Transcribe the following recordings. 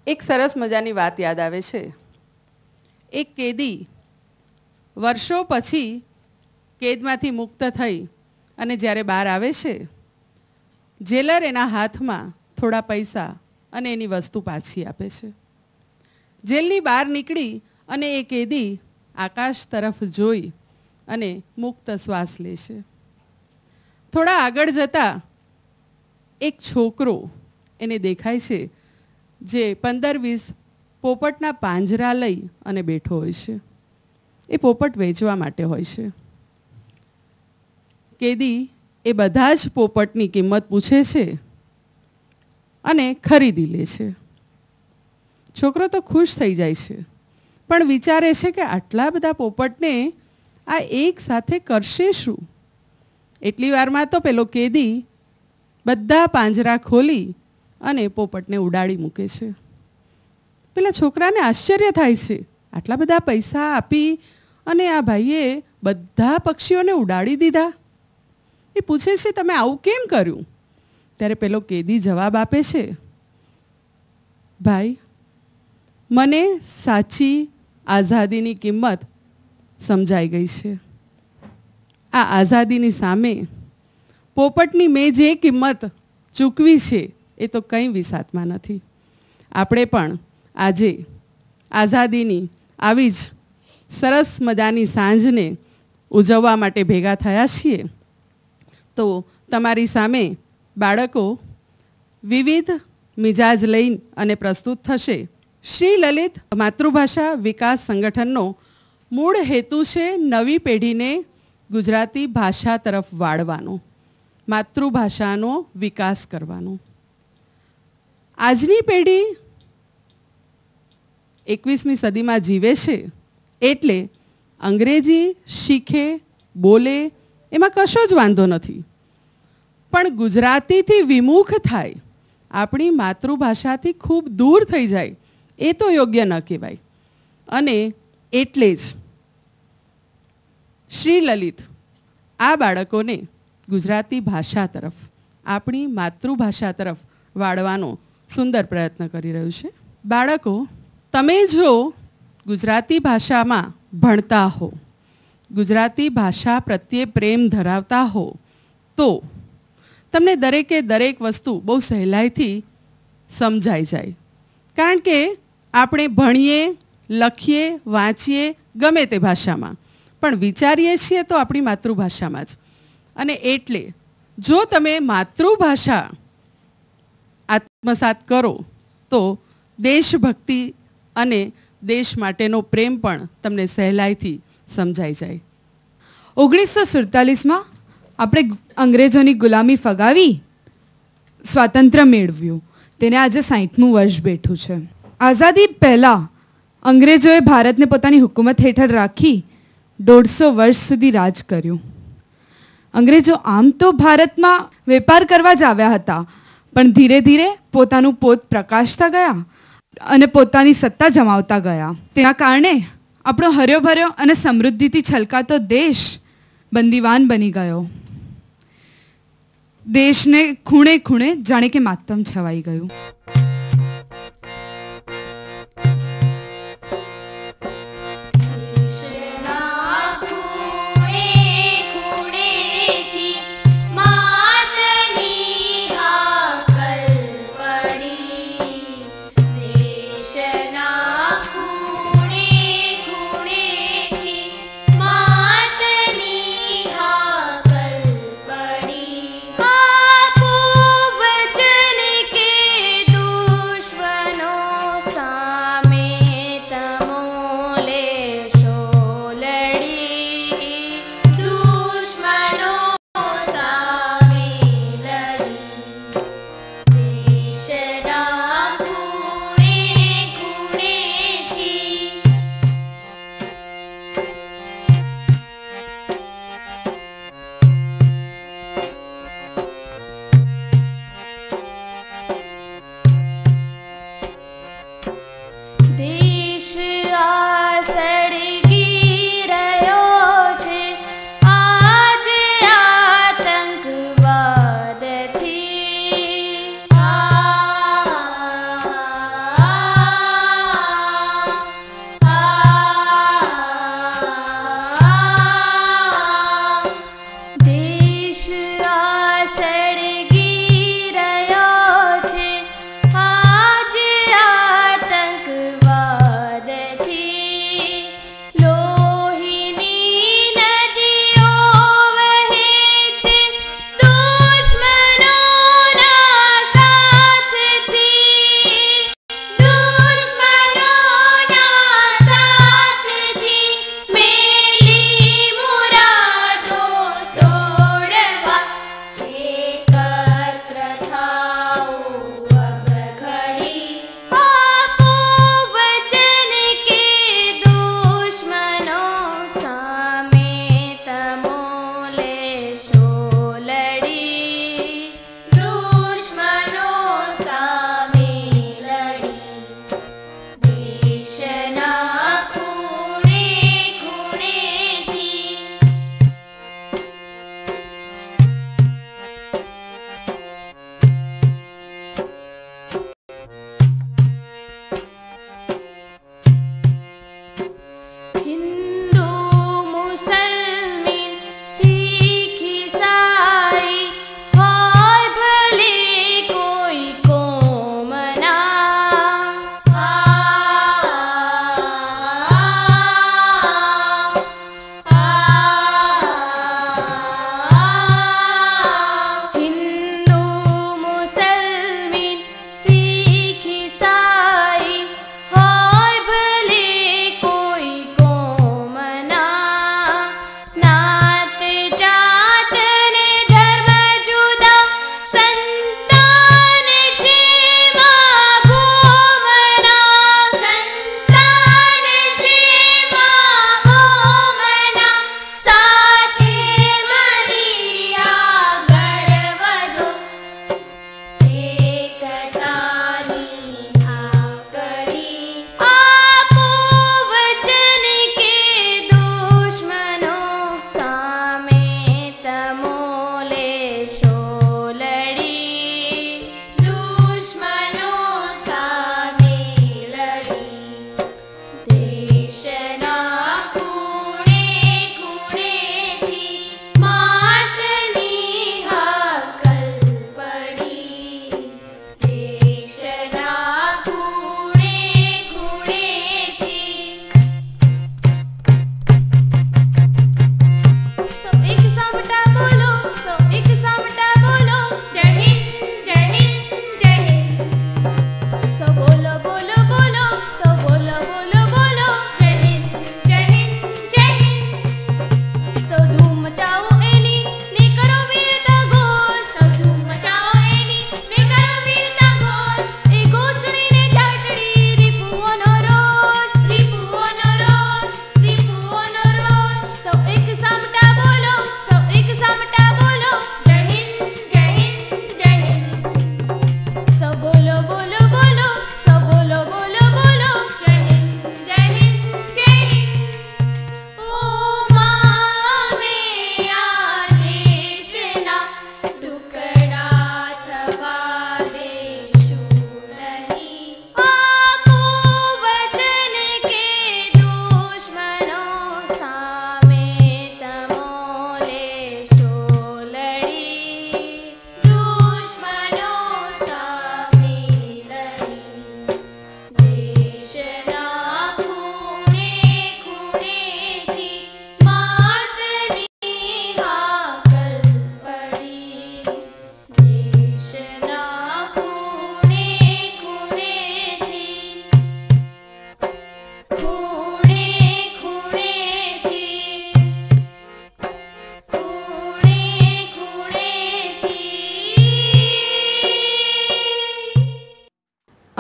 એક સરસ મજાની વાત યાદ આવે છે. એક કેદી વર્ષો પછી કેદમાંથી મુક્ત થઈ અને જ્યારે બહાર આવે છે, જેલર એના હાથમાં થોડા પૈસા અને એની વસ્તુ પાછી આપે છે. જેલની બહાર નીકળી અને એ કેદી આકાશ તરફ જોઈ અને મુક્ત શ્વાસ લે છે. થોડા આગળ જતા એક છોકરો એને દેખાય છે, જે 15-20 પોપટના પાંજરા લઈ અને બેઠો હોય છે. એ પોપટ વેચવા માટે હોય છે. કેદી એ બધા જ પોપટની કિંમત પૂછે છે અને ખરીદી લે છે. છોકરો તો ખુશ થઈ જાય છે, પણ વિચારે છે કે આટલા બધા પોપટને આ એક સાથે કરશે શું? એટલી વારમાં તો પેલો કેદી બધા પાંજરા ખોલી અને પોપટને ઉડાડી મૂકે છે. પેલા છોકરાને આશ્ચર્ય થાય છે, આટલા બધા પૈસા આપી અને આ ભાઈએ બધા પક્ષીઓને ઉડાડી દીધા. એ પૂછે છે, તમે આવું કેમ કર્યું? ત્યારે પેલો કેદી જવાબ આપે છે, ભાઈ, મને સાચી આઝાદીની કિંમત સમજાઈ ગઈ છે. આ આઝાદીની સામે પોપટની મેં જે કિંમત ચૂકવી છે એ તો કંઈ વિસાતમાં નથી. આપણે પણ આજે આઝાદીની આવી જ સરસ મજાની સાંજને ઉજવવા માટે ભેગા થયા છીએ. તો તમારી સામે બાળકો વિવિધ મિજાજ લઈ અને પ્રસ્તુત થશે. શ્રી લલિત માતૃભાષા વિકાસ સંગઠનનો મૂળ હેતુ છે નવી પેઢીને ગુજરાતી ભાષા તરફ વાળવાનો, માતૃભાષાનો વિકાસ કરવાનો. આજની પેઢી 21મી સદીમાં જીવે છે, એટલે અંગ્રેજી શીખે બોલે એમાં કશો જ વાંધો નથી, પણ ગુજરાતીથી વિમુખ થાય, આપણી માતૃભાષાથી ખૂબ દૂર થઈ જાય, એ તો યોગ્ય ન કહેવાય. અને એટલે જ શ્રી લલિત આ બાળકોને ગુજરાતી ભાષા તરફ, આપણી માતૃભાષા તરફ વાળવાનો સુંદર પ્રયત્ન કરી રહ્યું છે. બાળકો, તમે જો ગુજરાતી ભાષામાં ભણતા હો, ગુજરાતી ભાષા પ્રત્યે પ્રેમ ધરાવતા હો, તો તમને દરેકે દરેક વસ્તુ બહુ સહેલાઈથી સમજાઈ જાય. કારણ કે આપણે ભણીએ, લખીએ, વાંચીએ ગમે તે ભાષામાં, પણ વિચારીએ છીએ તો આપણી માતૃભાષામાં જ. અને એટલે જો તમે માતૃભાષા આત્મસાત કરો તો દેશભક્તિ અને દેશ માટેનો પ્રેમ પણ તમને સહેલાઈથી સમજાઈ જાય. 1947માં આપણે અંગ્રેજોની ગુલામી ફગાવી સ્વાતંત્ર્ય મેળવ્યું, તેને આજે 60મું વર્ષ બેઠું છે. આઝાદી પહેલાં અંગ્રેજોએ ભારતને પોતાની હુકુમત હેઠળ રાખી 150 વર્ષ સુધી રાજ કર્યું. અંગ્રેજો આમ તો ભારતમાં વેપાર કરવા જ આવ્યા હતા, પણ ધીરે ધીરે પોતાનું પોત પ્રકાશતા ગયા અને પોતાની સત્તા જમાવતા ગયા. તેના કારણે આપણો હર્યો ભર્યો અને સમૃદ્ધિથી છલકાતો દેશ બંદીવાન બની ગયો. દેશને ખૂણે ખૂણે જાણે કે માતમ છવાઈ ગયું. વચન કે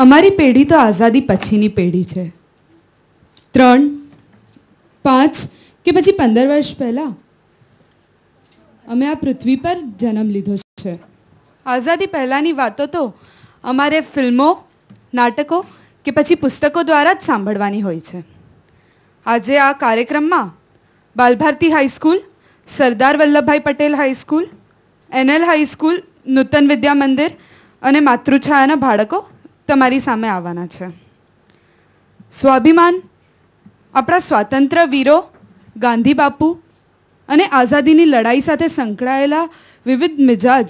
અમારી પેઢી તો આઝાદી પછીની પેઢી છે. 3, 5 કે પછી 15 વર્ષ પહેલાં અમે આ પૃથ્વી પર જન્મ લીધો છે. આઝાદી પહેલાંની વાતો તો અમારે ફિલ્મો, નાટકો કે પછી પુસ્તકો દ્વારા જ સાંભળવાની હોય છે. આજે આ કાર્યક્રમમાં Balbharati high school, Sardar Vallabhbhai Patel high school, NL high school, Nutan Vidya Mandir અને માતૃછાયાના બાળકો તમારી સામે આવવાના છે. સ્વાભિમાન, આપણા સ્વાતંત્ર્ય વીરો ગાંધી બાપુ અને આઝાદીની લડાઈ સાથે સંકળાયેલા વિવિધ મિજાજ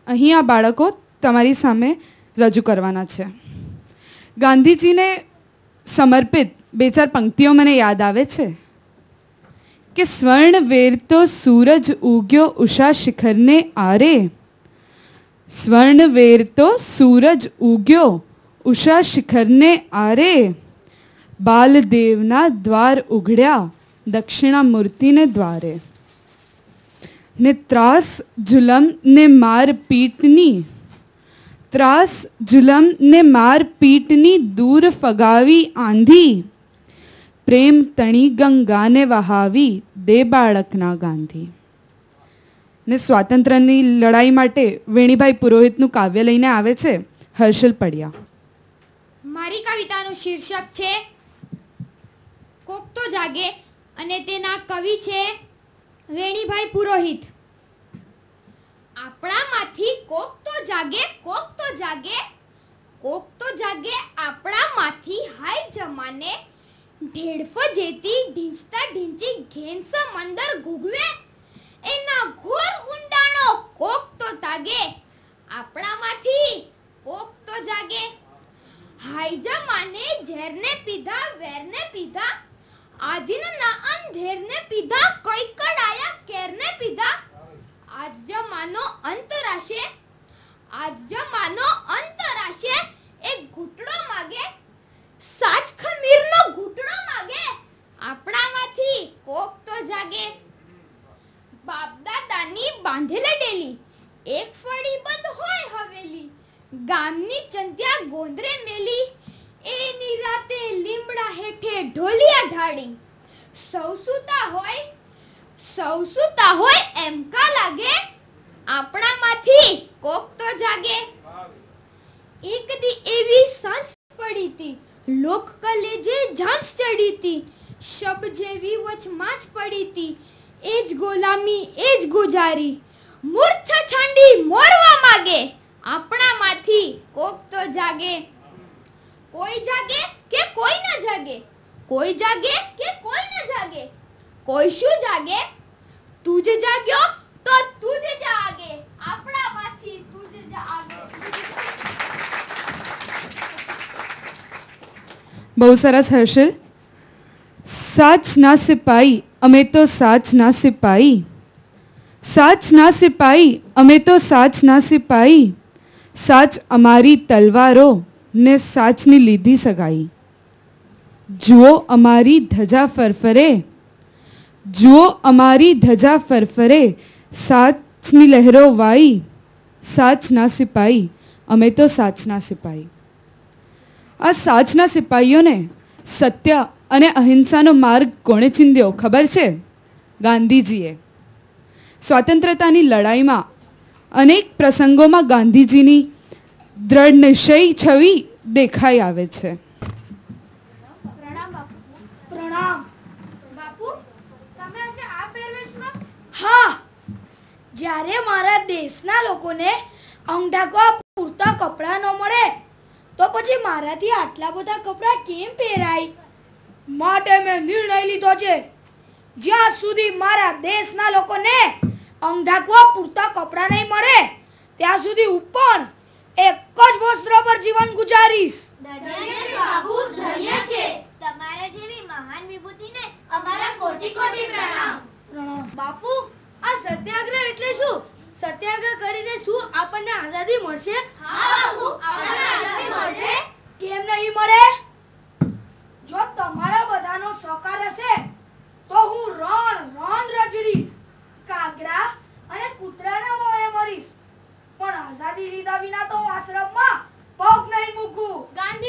અહીં આ બાળકો તમારી સામે રજૂ કરવાના છે. ગાંધીજીને સમર્પિત 2-4 પંક્તિઓ મને યાદ આવે છે કે સ્વર્ણ વેરતો સૂરજ ઉગ્યો ઉષા શિખરને આરે, સ્વર્ણ વેરતો સૂરજ ઉગ્યો ઉષા શિખરને આરે, બાલદેવના દ્વાર ઉઘડ્યા દક્ષિણામૂર્તિને દ્વારે. ને ત્રાસ જુલમ ને માર પીટની, ત્રાસ જુલમ ને માર પીટની દૂર ફગાવી આંધી, પ્રેમ તણી ગંગાને વહાવી દે બાળકના ગાંધી. ને સ્વાતંત્ર્યની લડાઈ માટે વેણીભાઈ પુરોહિતનું કાવ્ય લઈને આવે છે હર્ષલ પડિયા. મારી કવિતાનું શીર્ષક છે કોક તો જાગે અને તેના કવિ છે વેણીભાઈ પુરોહિત. આપણામાંથી કોક તો જાગે, કોક તો જાગે, કોક તો જાગે આપણામાંથી હાય જમાને, ઢેડફ જેતી ઢીંચતા ઢીંચી ઘેન સમંદર ગુગવે, એના ઘોર ઊંડાણો કોક તો તાગે, આપણામાંથી કોક તો જાગે. હાય જમાને ઝેરને પીધા વેરને પીધા, આધીન ના અંધેરને પીધા, કોઈ કડાયા કેરને પીધા. આજ જમાનો અંતરાશે, આજ જમાનો અંતરાશે, એક ઘૂંટડો માગે, સાચ ખમીરનો ઘૂંટડો માગે, આપણામાંથી કોક તો જાગે. બાપ દાદાની બાંધેલી ડેલી, એક ફળી બંધ હોય હવેલી, ગામની ચંત્યા ગોંદરે મેલી, એની રાતે લીમડા હેઠે ઢોલિયા ઢાળી, સૌ સૂતા હોય એમ કા લાગે, આપણામાંથી કોક તો જાગે. એક દી એવી સાંજ પડી તી, લોક કલેજે ઝાંઝ ચડી તી, શબ જેવી વચમાં જ પડી તી, એ જ ગુલામી એ જ ગુજારી, મૂર્છા છાંડી મોરવા માગે, આપણામાંથી કોક તો જાગે. કોઈ જાગે કે કોઈ ન જાગે, કોઈ જાગે કે કોઈ ન જાગે, કોઈ શું જાગે, તું જ જાગ્યો તો તું જ જાગે, આપણામાંથી તું જ જાગે. બહુ સરસ હર્ષલ. સાચના સિપાઈ અમે તો સાચના સિપાઈ, સાચના સિપાઈ અમે તો સાચના સિપાઈ, સાચ અમારી તલવારો ને સાચની લીધી સગાઈ. જુઓ અમારી ધજા ફરફરે, જુઓ અમારી ધજા ફરફરે, સાચની લહેરો વાઈ, સાચના સિપાઈ અમે તો સાચના સિપાઈ. આ સાચના સિપાહીઓને સત્ય અને અહિંસાનો માર્ગ કોણે ચીંધ્યો ખબર છે? ગાંધીજીએ. સ્વતંત્રતાની લડાઈમાં અનેક પ્રસંગોમાં ગાંધીજીની દ્રઢ નિશ્ચય છવી દેખાઈ આવે છે. પ્રણામ બાપુ, તમે આજે આ પહેરવેશમાં? હા, જ્યારે મારા દેશના લોકોને અંગ ઢાંકવા પૂરતા કપડાં ન મળે તો પછી મારાથી આટલા બધા કપડાં કેમ પહેરાય? માટે મેં નિર્ણય લીધો છે, જ્યાં સુધી મારા દેશના લોકોને અંગ ઢાંકવા પૂરતા કપડાં નહીં મળે ત્યાં સુધી હું પણ એક જ વસ્ત્ર પર જીવન ગુજારીશ. ધન્ય છે બાપુ, ધન્ય છે. તમારા જેવી મહાન વિભૂતિને અમારા કોટી કોટી પ્રણામ. બાપુ, આ સત્યાગ્રહ એટલે શું? સત્યાગ્રહ કરીને શું આપણને આઝાદી મળશે? હા બાપુ, આપણને આઝાદી મળશે. કેમ નહીં મળે? જો તમારા બધાનો સહકાર હશે તો હું રણ રજડીશ, કાગડા અને કૂતરાના મોંએ મરીશ, પણ આઝાદી લીધા વિના તો હું આશ્રમમાં પગ નહીં મૂકું. ગાંધી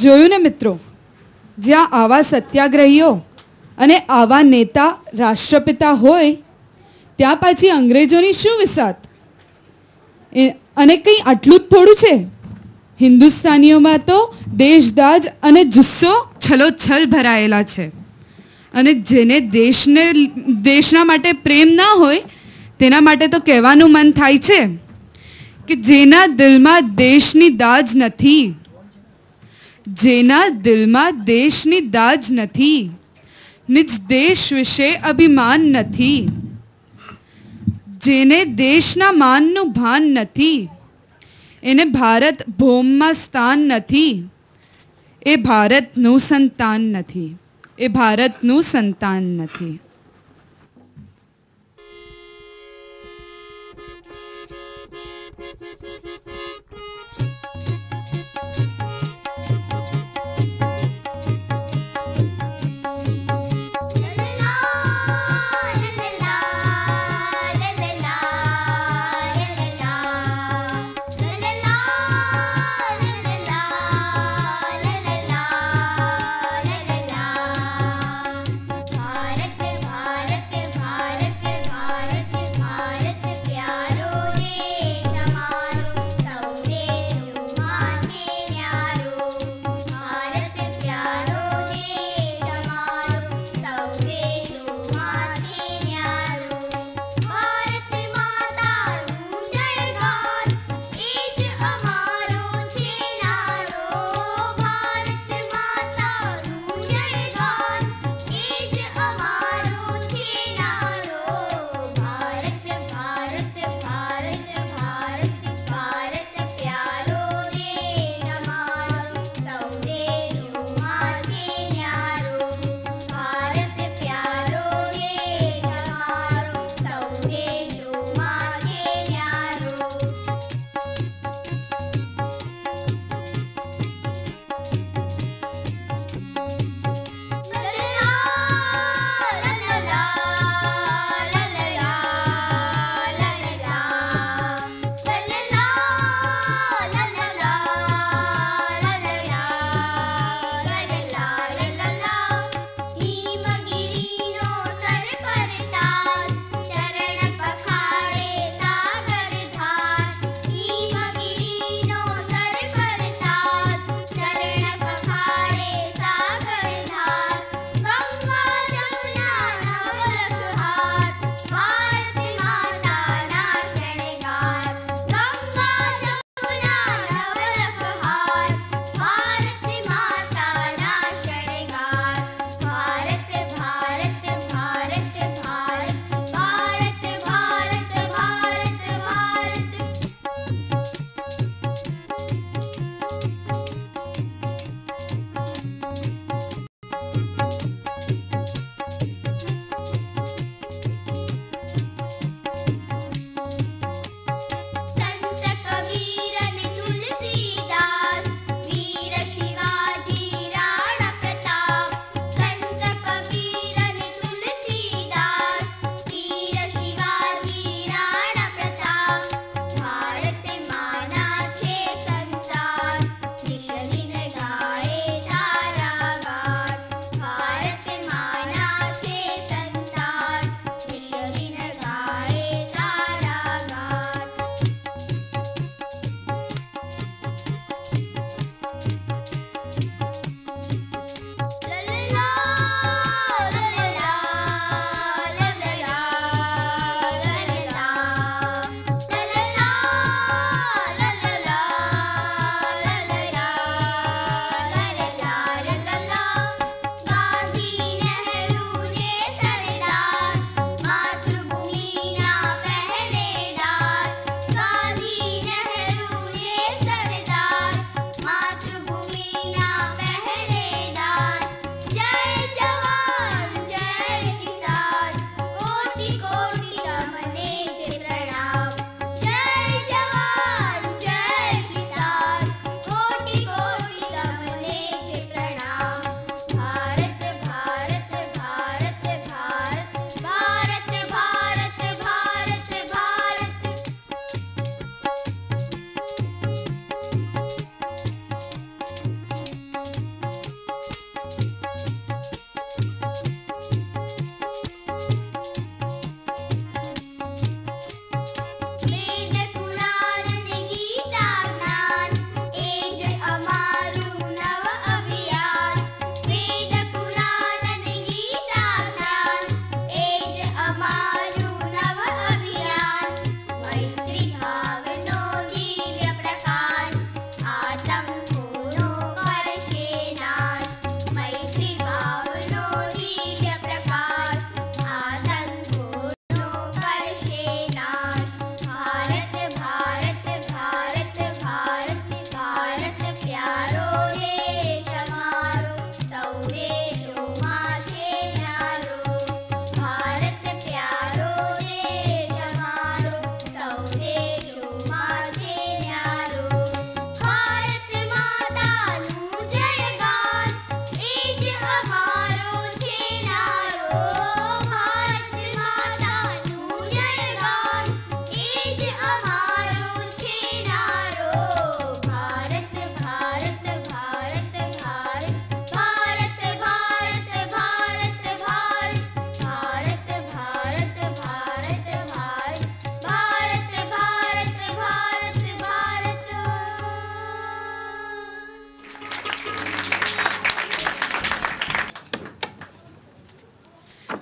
જોયું ને મિત્રો, જ્યાં આવા સત્યાગ્રહીઓ અને આવા નેતા રાષ્ટ્રપિતા હોય ત્યાં પાછી અંગ્રેજોની શું વિસાત. અને કંઈ આટલું જ થોડું છે. હિન્દુસ્તાનીઓમાં તો દેશદાજ અને જુસ્સો છલોછલ ભરાયેલા છે. અને જેને દેશના માટે પ્રેમ ના હોય તેના માટે તો કહેવાનું મન થાય છે કે જેના દિલમાં દેશની દાજ નથી, જેના દિલમાં દેશની દાજ નથી, નિજ દેશ વિશે અભિમાન નથી, જેને દેશના માનનું ભાન નથી, એને ભારત ભૌમમાં સ્થાન નથી, એ ભારતનું સંતાન નથી, એ ભારતનું સંતાન નથી. ભારત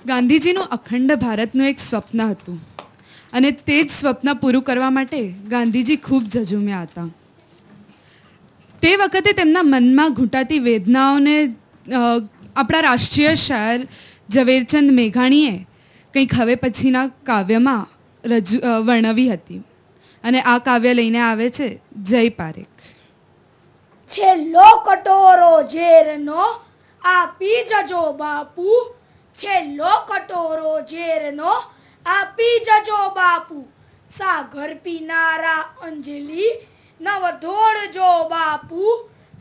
ગાંધીજીનું અખંડ ભારતનું એક સ્વપ્ન હતું અને તે જ સ્વપ્ન પૂરું કરવા માટે ગાંધીજી ખૂબ ઝઝૂમ્યા હતા. તે વખતે તેમના મનમાં ઘૂંટાતી વેદનાઓને આપણા રાષ્ટ્રીય શાયર ઝવેરચંદ મેઘાણીએ કંઈક હવે પછીના કાવ્યમાં વર્ણવી હતી અને આ કાવ્ય લઈને આવે છે જય પારેખ. છેલ્લો કટોરો ઝેરનો આપી જજો બાપુ, છેલ્લો કટોરો ઝેરનો આપી જજો બાપુ, સાગર પીનારા અંજલિ નવ ઢોળજો બાપુ,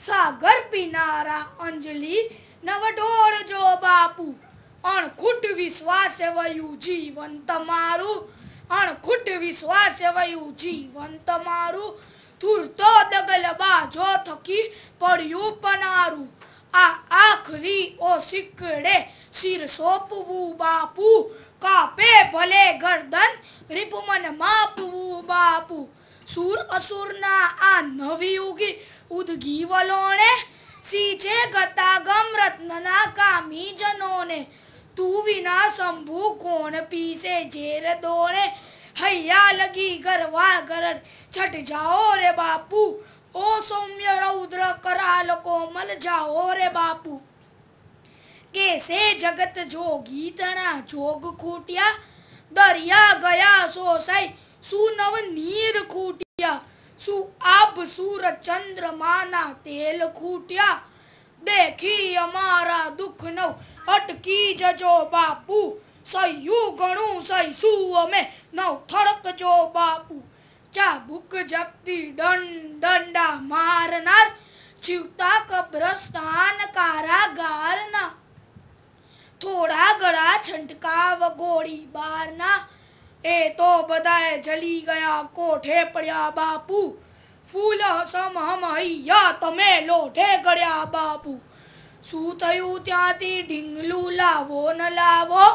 સાગર પીનારા અંજલિ નવ ઢોળજો બાપુ. અણખૂટ વિશ્વાસે વયું જીવન તમારું, અણખૂટ વિશ્વાસે વયું જીવન તમારું, ધૂરતો દગલ બાજો થકી પડ્યું પનારું. આ આખરી ઓ સિકડે શિર સોંપવું બાપુ, કાપે ભલે ગરદન રીપમન માપવું બાપુ. સુર અસુરના આ નવી ઉગી ઉદગી વલોણે સીચે ગતાગમ રત્નના કામી જનોને. તું વિના શંભુ કોણ પીસે ઝેર દોણે, હૈયા લગી ગરવા ગરડ છટ જાઓ રે બાપુ, ઓ સૌમ્ય રૌદ્ર કરાલ કોમલ જાઓ રે બાપુ. કેસે જગત જોગી તણા જોગ ખૂટ્યા, દરિયા ગયા સોસાઈ સુનવ નીર ખૂટ્યા, સુ આભ સુર ચંદ્રમાના તેલ ખૂટ્યા. દેખી અમારા દુઃખ નવ અટકી જજો બાપુ, સહ્યું ઘણું સહીશું અમે નવ થડકજો બાપુ. ચાબુક જપતી દંડા મારનાર, જીવતા કબ્રસ્તાન કારાગારના, થોડા ગળા છંટકાવ ગોળી બારના, એ તો બધાએ જલી ગયા કોઠે પડ્યા બાપુ. ફૂલ સમ હમ હૈયા તમે લોઢે ગળ્યા બાપુ. શું થયું ત્યાંથી ઢીંગલું લાવો ન લાવો,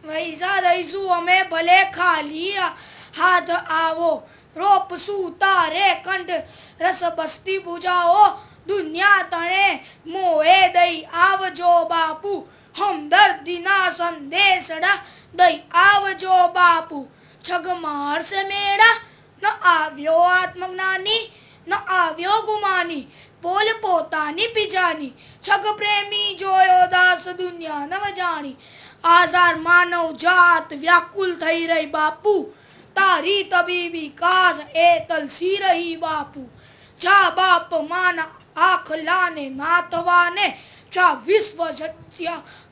વૈસા દઈશું અમે ભલે ખાલી હાથ આવો. રોપશું તારે કંઠ રસ બસ્તી પૂજાઓ, દુનિયા તણે મોએ દઈ આવજો બાપુ, હમદર્દીના સંદેશડા દઈ આવજો બાપુ. છગ મારશે મેળા ન આવ્યો આત્મજ્ઞાની, ન આવ્યો ગુમાની પોલ પોતાની બીજાની. છગ પ્રેમી જોયો દાસ દુનિયા નવ જાણી, આઝાર માનવ જાત વ્યાકુલ થઈ રહી બાપુ, તારી તબીબી કાસ એ તલસી રહી બાપુ. જા બાપ માના આખલાને નાથવાને, છા વિશ્વ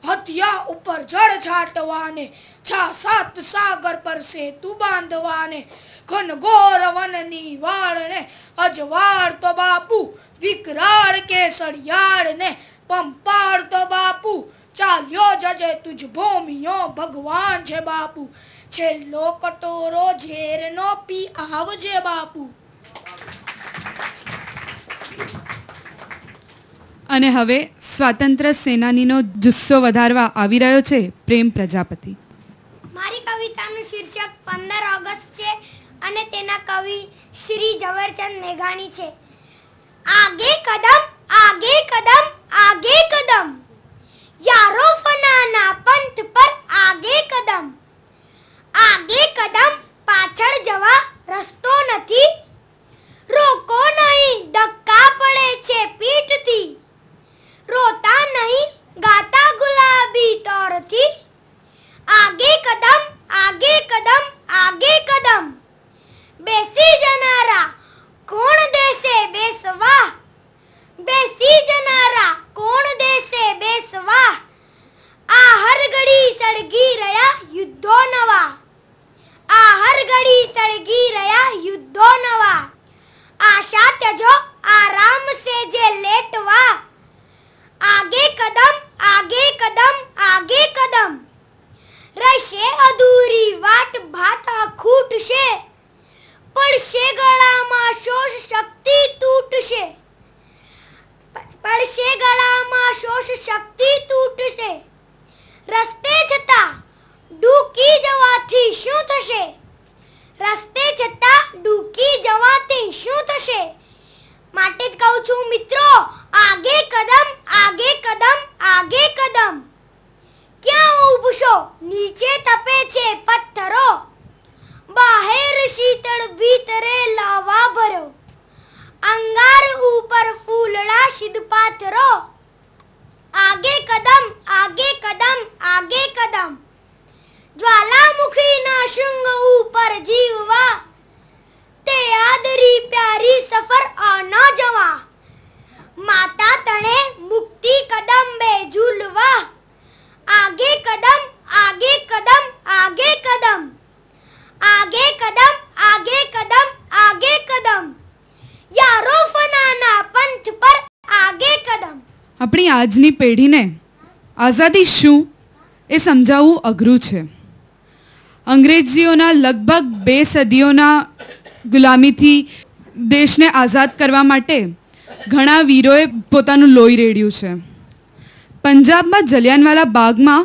હત્યા ઉપર જળ છાટવાને, છા સાત સાગર પર સેતુ બાંધવાને, ઘનઘોર વનની વાળને અજવાળ તો બાપુ, વિકરાળ કેસરિયાળ ને પંપાળ તો બાપુ. ચાલ્યો જજે તુજ ભૂમિયો ભગવાન છે બાપુ, છેલ્લો કટોરો ઝેરનો પી આવજે બાપુ. અને હવે સ્વાતંત્ર્ય સેનાનીનો જુસ્સો વધારવા આવી રહ્યો છે પ્રેમ પ્રજાપતિ. મારી કવિતાનું શીર્ષક 15 ઓગસ્ટ છે અને તેના કવિ શ્રી ઝવેરચંદ મેઘાણી છે. આગે કદમ આગે કદમ આગે કદમ, યારો ફનાના પંથ પર આગે કદમ, આગે કદમ પાછળ જવા રસ્તો નથી, રોકો નહીં ધક્કા પડે છે પીઠથી, રોતા નહીં ગાતા ગુલાબી તોરથી, આગે કદમ આગે કદમ આગે કદમ, બેસી જનારા કોણ દેશે બેસવા, બેસી જનારા કોણ દેશે બેસવા, આ હર ઘડી સળગી રહ્યા યુદ્ધો નવા, આ હર ઘડી સળગી રહ્યા યુદ્ધો નવા, આશા ત્યજો આરામ સે જે લેટવા, આગે કદમ આગે કદમ આગે કદમ, રહેશે અધૂરી વાટ ભાતા ખૂટશે, પડશે ગળામાં શોષ શક્તિ તૂટશે, પડશે ગળામાં શોષ શક્તિ તૂટશે, રસ્તે જતા ડૂકી જવાથી શું થશે, રસ્તે જતા ડૂકી જવાથી શું થશે. માટે જ કહું છું મિત્રો, आगे कदम आगे कदम आगे कदम क्या ऊबशो नीचे तपे छे पत्थरो बाहर शीतल भीतरे लावा भरो अंगार ऊपर फूलड़ा सिद्ध पाथरो आगे कदम आगे कदम आगे कदम ज्वालामुखी ना शुंग ऊपर जीववा ते आदरी प्यारी सफर आना जवा माता तणे मुक्ति कदम बे झूलवा आगे कदम आगे कदम आगे कदम आगे कदम आगे कदम आगे कदम यारो फनाना पंथ पर आगे कदम। આપણી આજની પેઢીને આઝાદી શું એ સમજાવવું અઘરું છે. અંગ્રેજીઓના લગભગ 2 સદીઓના ગુલામીથી દેશને આઝાદ કરવા માટે ઘણા વીરોએ પોતાનું લોહી રેડ્યું છે. પંજાબમાં જલિયાનવાલા બાગમાં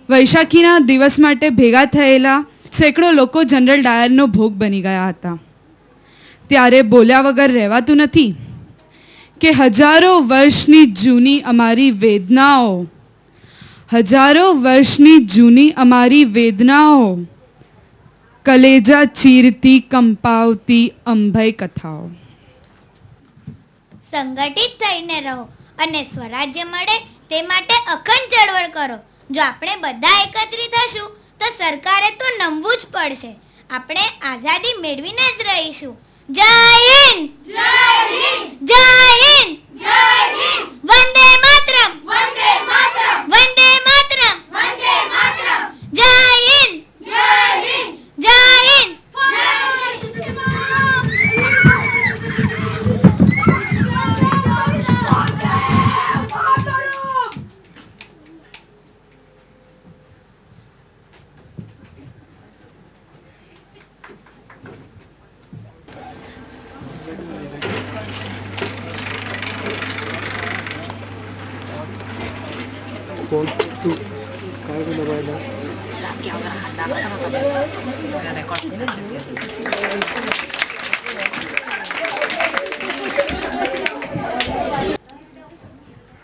વૈશાખીના દિવસ માટે ભેગા થયેલા સેંકડો લોકો જનરલ ડાયરનો ભોગ બની ગયા હતા. ત્યારે બોલ્યા વગર રહેવાતું નથી કે હજારો વર્ષની જૂની અમારી વેદનાઓ, હજારો વર્ષની જૂની અમારી વેદનાઓ, કલેજા ચીરતી કંપાવતી અંભય કથાઓ. સંગઠિત થઈને રહો અને સ્વરાજ્ય મળે તે માટે અખંડ ચળવળ કરો. જો આપણે બધા એકત્રિત થશું તો સરકારે તો નમવું જ પડશે. આપણે આઝાદી મેળવીને જ રહીશું. જય હિન્દ, જય હિન્દ, જય હિન્દ, જય હિન્દ. વંદે માતરમ, વંદે માતરમ, વંદે માતરમ, વંદે માતરમ. જય હિન્દ, જય હિન્દ, જય હિન્દ.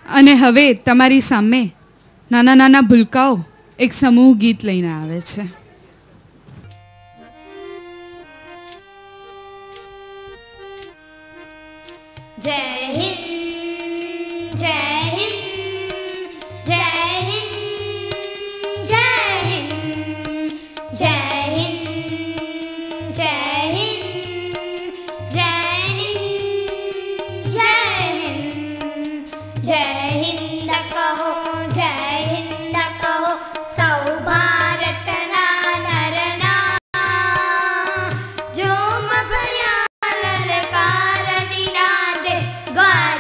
અને હવે તમારી સામે નાના નાના ભૂલકાઓ એક સમૂહ ગીત લઈને આવે છે. જય હિન્દ, જય હિન્દ, જય હિન્દ, જય હિન્દ, જય હિન્દ, જય હિન્દ, જય હિન્દ, જય હિન્દ, જય હિન્દ કહો, જય હિન્દ કહો સૌ ભારતના નરના જોમ ભર્યા લલકાર નિનાદે ગાય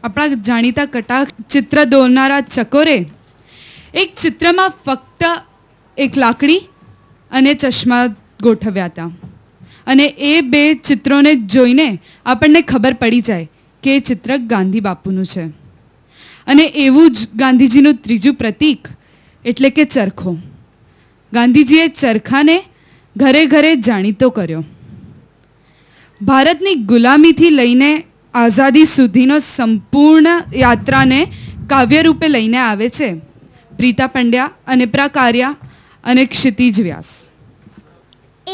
આપણા જાણીતા કટાક્ષ ચિત્ર દોરનારા ચકોરે એક ચિત્રમાં ફક્ત એક લાકડી અને ચશ્મા ગોઠવ્યા હતા, અને એ બે ચિત્રોને જોઈને આપણને ખબર પડી જાય કે એ ચિત્ર ગાંધી બાપુનું છે. અને એવું જ ગાંધીજીનું ત્રીજું પ્રતીક એટલે કે ચરખો. ગાંધીજીએ ચરખાને ઘરે ઘરે જાણીતો કર્યો. ભારતની ગુલામીથી લઈને આઝાદી સુધીનો સંપૂર્ણ યાત્રાને કાવ્યરૂપે લઈને આવે છે પ્રીતા પંડ્યા અને પ્રાકાર્યા અને ક્ષિતિજ વ્યાસ.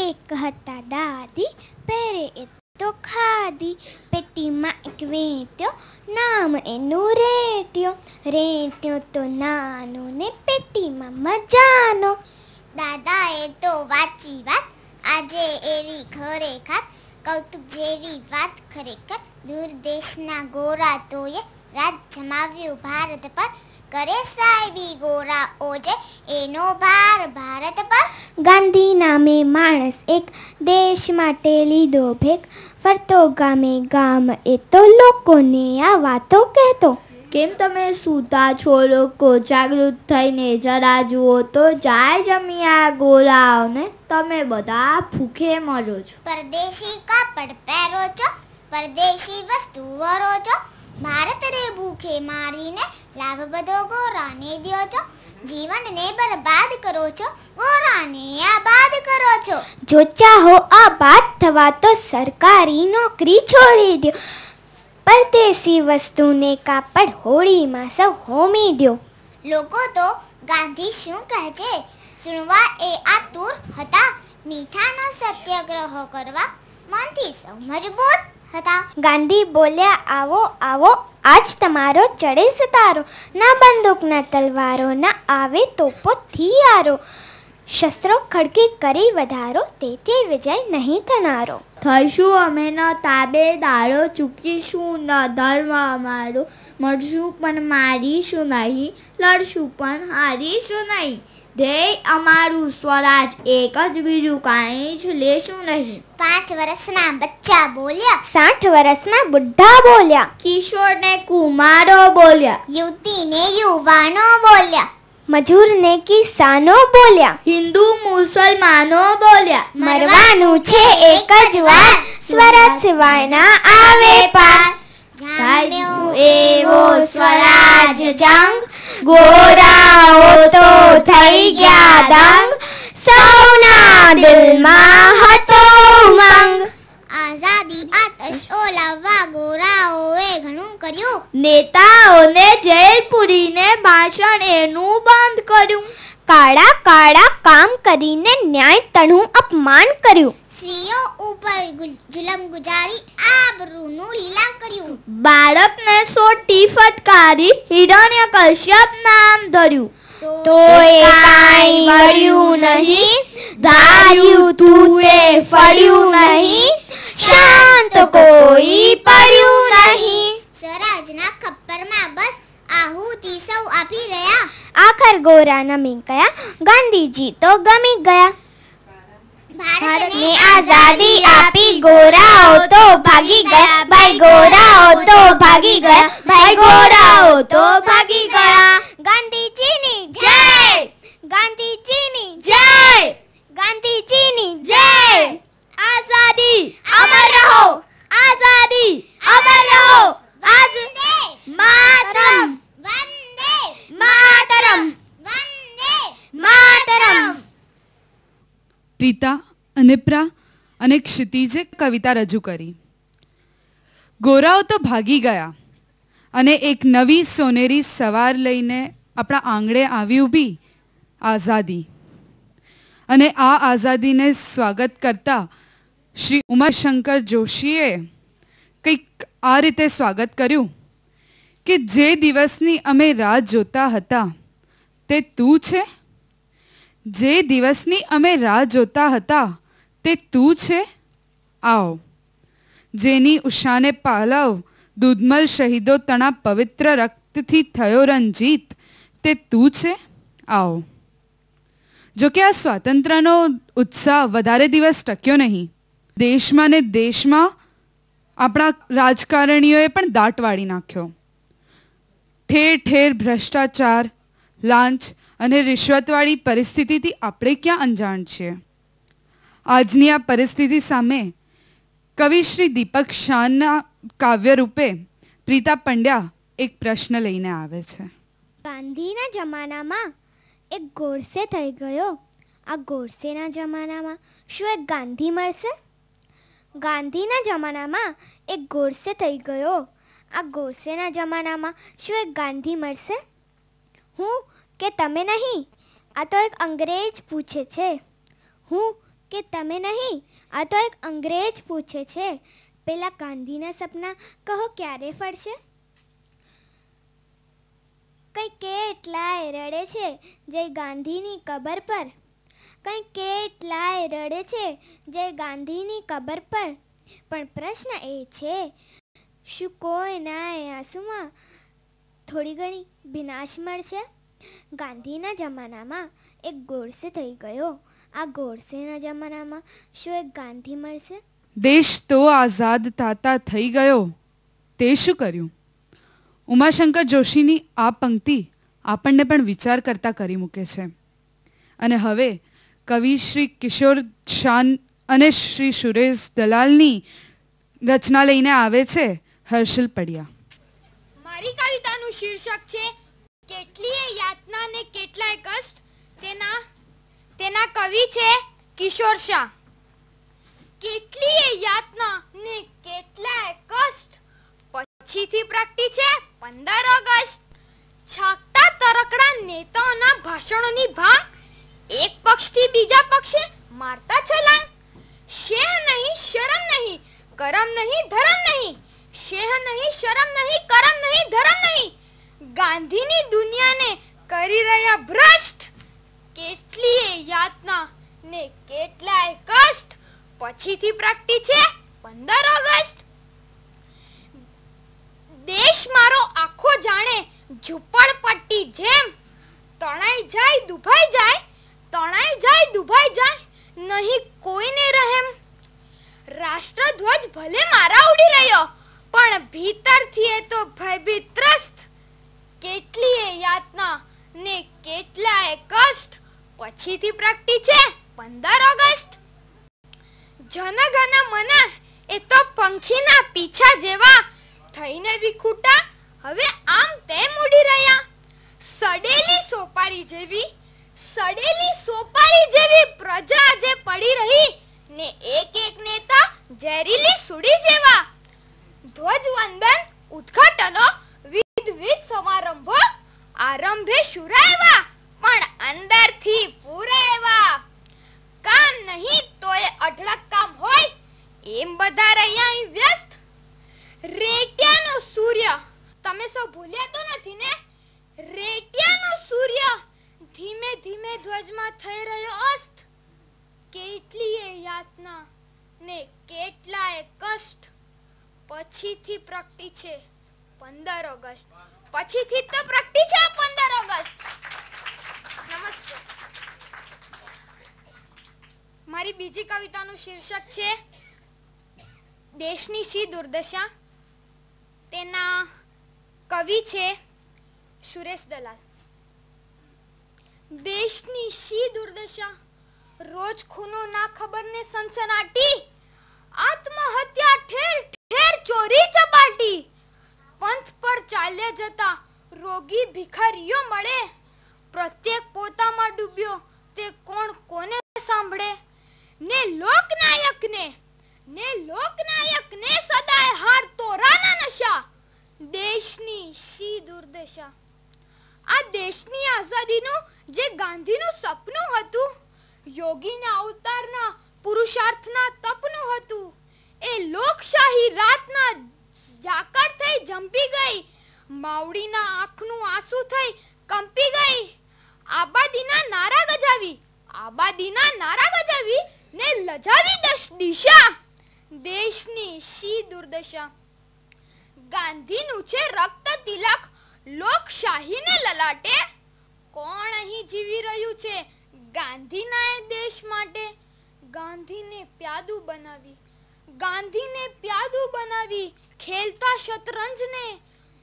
એક હતા દાદી પહેરે એ તો ખાદી, પેટીમાં એક વેટ્યો નામ એનું રેટ્યો, રેટ્યો તો નાનો ને પેટીમાં મજાનો. દાદાએ તો વાંચી વાત આજે એવી ખરેખર, કૌતુક જેવી વાત ખરેખર. દૂર દેશના ગોરા તોએ રાજ જમાવ્યું ભારત પર, કરે સાહેબી ગોરાઓ જે એનો ભાર ભારત પર. ગાંધી નામે માણસ એક દેશ માટે લીધો ભેગ, ફરતો ગામે ગામ એ તો લોકોને આ વાતો કહેતો. કેમ તમે સૂતા છો લોકો, જાગૃત થઈને જરા જુઓ તો, જાય જમ્યા ગોરાઓને તમે બધા ભૂખે મરો છો. પરદેશી કાપડ પહેરો છો, પરદેશી વસ્તુ વરો છો, ભારત રે ભૂખે મારીને લાભ બધો ગોરાને દ્યો છો. જીવનને બરબાદ કરો છો, ગોરાને આબાદ કરો છો. જો ચાહો આબાદ થવા તો સરકારી નોકરી છોડી દો, પરદેશી વસ્તુને કાપડ હોળીમાં સૌ હોમી દો. લોકો તો ગાંધી શું કહે છે સુણવા એ આતુર હતા, મીઠાનો સત્યાગ્રહ કરવા મનથી સૌ મજબૂત હતા. ગાંધી બોલ્યા આવો આવો આજ તમારો ચડે સતારો, ના બંદૂક ના તલવારો ના આવે તોપોથી આરો, શસ્ત્રો ખડકી કરી વધારો તેથી વિજય નહીં થનારો. થઈશું અમે ન તાબેદારો, ચૂકીશું ન ધર્મ અમારો, મળશું પણ મારીશું નહીં, લડશું પણ હારીશું નહીં. ધ્યેય અમારું સ્વરાજ એક જ, બીજું કાંઈ જ લેશું નહીં. 5 વર્ષના બચ્ચા બોલ્યા, 60 વર્ષના બુઢ્ઢા બોલ્યા, કિશોર ને કુમારો બોલ્યા, યુવતી ને યુવાનો બોલ્યા, મજૂર ને કિસાનો બોલ્યા, હિન્દુ મુસલમાનો બોલ્યા. મરવાનું છે એક જ વાર, સ્વરાજ સિવાય ના આવે પાર. જામ્યો એવો સ્વરાજ જંગ, ગોરાઓ તો થઈ ગયા દંગ, સૌના દિલમાં હતો ઉમંગ. આઝાદી આતશ ઓલાવવા ગોરાઓએ ઘણું કર્યું, નેતાઓને જેલ પૂરીને ભાષણ એનું બંધ કર્યું, કાળા કાળા કામ કરીને ન્યાય તણું અપમાન કર્યું, સ્ત્રીઓ ઉપર જુલમ ગુજારી આબરૂનું લીલામ કર્યું, બાળકને સોટી ફટકારી હિરણ્ય કશ્યપ નામ ધર્યું. તોય કાંઈ વળ્યું નહીં, ધાર્યું તું તે ફળ્યું નહીં, શાંત કોઈ પડ્યું નહીં. સ્વરાજના ખપ્પરમાં બસ આહુતિ સૌ આપી રહ્યા, આખર ગોરા નમી ગયા, ગાંધીજી તો ગમી ગયા. ભારતને આઝાદી આપી ગોરાઓ તો ભાગી ગયા, ભાઈ ગોરાઓ તો ભાગી ગયા, ભાઈ ગોરાઓ તો ભાગી ગયા. ગાંધીજીની જય, ગાંધીજીની જય, ગાંધીજીની જય. આઝાદી અમર રહો, આઝાદી અમર રહો. વંદે માતરમ, વંદે માતરમ, વંદે માતરમ. પ્રીતા અને પ્રા અને ક્ષિતિજે કવિતા રજૂ કરી. ગોરાઓ તો ભાગી ગયા અને એક નવી સોનેરી સવાર લઈને આપણા આંગણે આવી ઊભી આઝાદી. અને આ આઝાદીને સ્વાગત કરતા શ્રી ઉમાશંકર જોશીએ કંઈક આ રીતે સ્વાગત કર્યું કે જે દિવસની અમે રાહ જોતા હતા તે તું છે, જે દિવસની અમે રાહ જોતા હતા તે તું છે. આવો જેની ઉષાને પાલવ દૂધમલ શહીદો તણા પવિત્ર રક્તથી થયો રંજીત તે તું છે. આવો. જો કે આ સ્વાતંત્ર્યનો ઉત્સાહ વધારે દિવસ ટક્યો નહીં. દેશમાં ને દેશમાં આપણા રાજકારણીઓએ પણ દાટ વાળી નાખ્યો. ઠેર ઠેર ભ્રષ્ટાચાર, લાંચ અને રિશ્વતવાળી પરિસ્થિતિથી આપણે ક્યાં અંજાણ છીએ? આજની આ પરિસ્થિતિ સામે કવિ શ્રી દીપક શાહના કાવ્ય રૂપે પ્રીતા પંડ્યા એક પ્રશ્ન લઈને આવે છે. ગાંધીના જમાનામાં એક ગોડસે થઈ ગયો. આ ગોડસેના જમાનામાં શું એક ગાંધી મળશે? ગાંધીના જમાનામાં એક ગોડસે થઈ ગયો. આ ગોડસેના જમાનામાં શું એક ગાંધી મળશે? હું કે તમે નહીં? આ તો એક અંગ્રેજ પૂછે છે. હું કે તમે નહીં? આ તો એક અંગ્રેજ પૂછે છે. પેલા ગાંધીના સપના કહો ક્યારે ફરશે? કંઈ કેટલાય રડે છે જય ગાંધીની કબર પર. કંઈ કેટલાય રડે છે જય ગાંધીની કબર પર. પણ પ્રશ્ન એ છે, શું કોઈના આંસુમાં થોડી ઘણી ભીનાશ મળશે? ગાંધીના જમાનામાં એક ગોડસે થઈ ગયો. આ ગોડસેના જમાનામાં શું એક ગાંધી મળશે? દેશ તો આઝાદ તાતા થઈ ગયો, તે શું કર્યું? ઉમાશંકર જોશીની આ પંક્તિ આપણને પણ વિચાર કરતા કરી મૂકે છે. અને હવે કવિ શ્રી કિશોર શાન અને શ્રી સુરેશ દલાલની રચના લઈને આવે છે હર્ષલ પડિયા. મારી કવિતાનું શીર્ષક છે કેટલીય યાતના ને કેટલાય કષ્ટ. તેના કવિ છે કિશોર શાહ. કેટલીય યાતના ને કેટલાય કષ્ટ, પછીથી પ્રગટી છે 15 ઓગસ્ટ. છાકતા તરકડા નેતાઓના ભાષણોની ભાંગ, એક પક્ષથી બીજા પક્ષે મારતા છલાંગ. શેહ નહીં શરમ નહીં કરમ નહીં ધરમ નહીં. શેહ નહીં શરમ નહીં કરમ નહીં ધરમ નહીં. ગાંધીની દુનિયાને કરી રહ્યા ભ્રષ્ટ. કેટલીય યાતના ને કેટલાય કષ્ટ, પછીથી પ્રગટી છે 15 ઓગસ્ટ. દેશ મારો આખો જાણે ઝૂંપડપટ્ટી જેમ, તણાઈ જાય દુભાઈ જાય, તણાઈ જાય દુભાઈ જાય, નહીં કોઈને રહેમ. રાષ્ટ્રધ્વજ ભલે મારા ઉડી રહ્યો, પણ ભીતરથી એ તો ભયભીત ત્રસ્ત. કેટલીય યાતના ને કેટલાય કષ્ટ, પછીથી પ્રગટી છે 15 ઓગસ્ટ. જનગણ મન એ તો પંખીના પીછા જેવા, થઈને વિખૂટા હવે આમ તેમ ઉડી રહ્યા. સડેલી સોપારી જેવી પ્રજા જે પડી રહી, ને એક એક નેતા ઝેરીલી સુડી જેવા. ધ્વજવંદન ઉદ્ઘાટનો વિવિધ સમારંભો આરંભે શુરાયવા, પણ અંદરથી પૂરાયવા. કામ નહીં તોય અઢળક કામ હોય, એમ બધા રહ્યા અહીં વ્યસ્ત. રેટિયાનો સૂર્ય, તમે સૌ ભૂલ્યા તો નથી ને? રેટિયાનો સૂર્ય ધીમે ધીમે ધ્વજમાં થઈ રહ્યો અસ્ત. કેટલીય યાતના ને કેટલાય કષ્ટ, પછીથી પ્રગટી છે 15 ઓગસ્ટ. પછીથી તો પ્રગટી છે 15 ઓગસ્ટ. નમસ્તે. મારી બીજી કવિતાનું શીર્ષક છે દેશની શી દુર્દશા. તેના કવિ છે સુરેશ દલાલ. દેશની શી દુર્દશા, રોજ ખૂનો ના ખબર ને સનસનાટી. આત્મહત્યા ઠેર ઠેર ચોરી ચપાટી. પંથ પર ચાલ્યા જતા રોગી ભિખારીઓ મળે. પ્રત્યેક પોતામાં ડૂબ્યો તે કોણ કોને સાંભળે. ને લોકનાયકને સદાય હાર તોરાના નશા. દેશની શી દુર્દશા. આ દેશની આઝાદીનું જે ગાંધીનું સપનું હતું, યોગીના અવતારના પુરુષાર્થના તપનું હતું, એ લોકશાહી રાતના ઝાકળ થઈ જંપી ગઈ. માવડીના આંખનું આંસુ થઈ કંપી ગઈ. આબાદીના નારા ગજાવી ને લજાવી દિશા. દેશની શી દુર્દશા. ગાંધીનું છે રક્ત તિલક લોકશાહીને લલાટે. કોણ અહીં જીવી રહ્યું છે ગાંધીના એ દેશ માટે. ગાંધીને પ્યાદુ બનાવી ખેલતા શતરંજને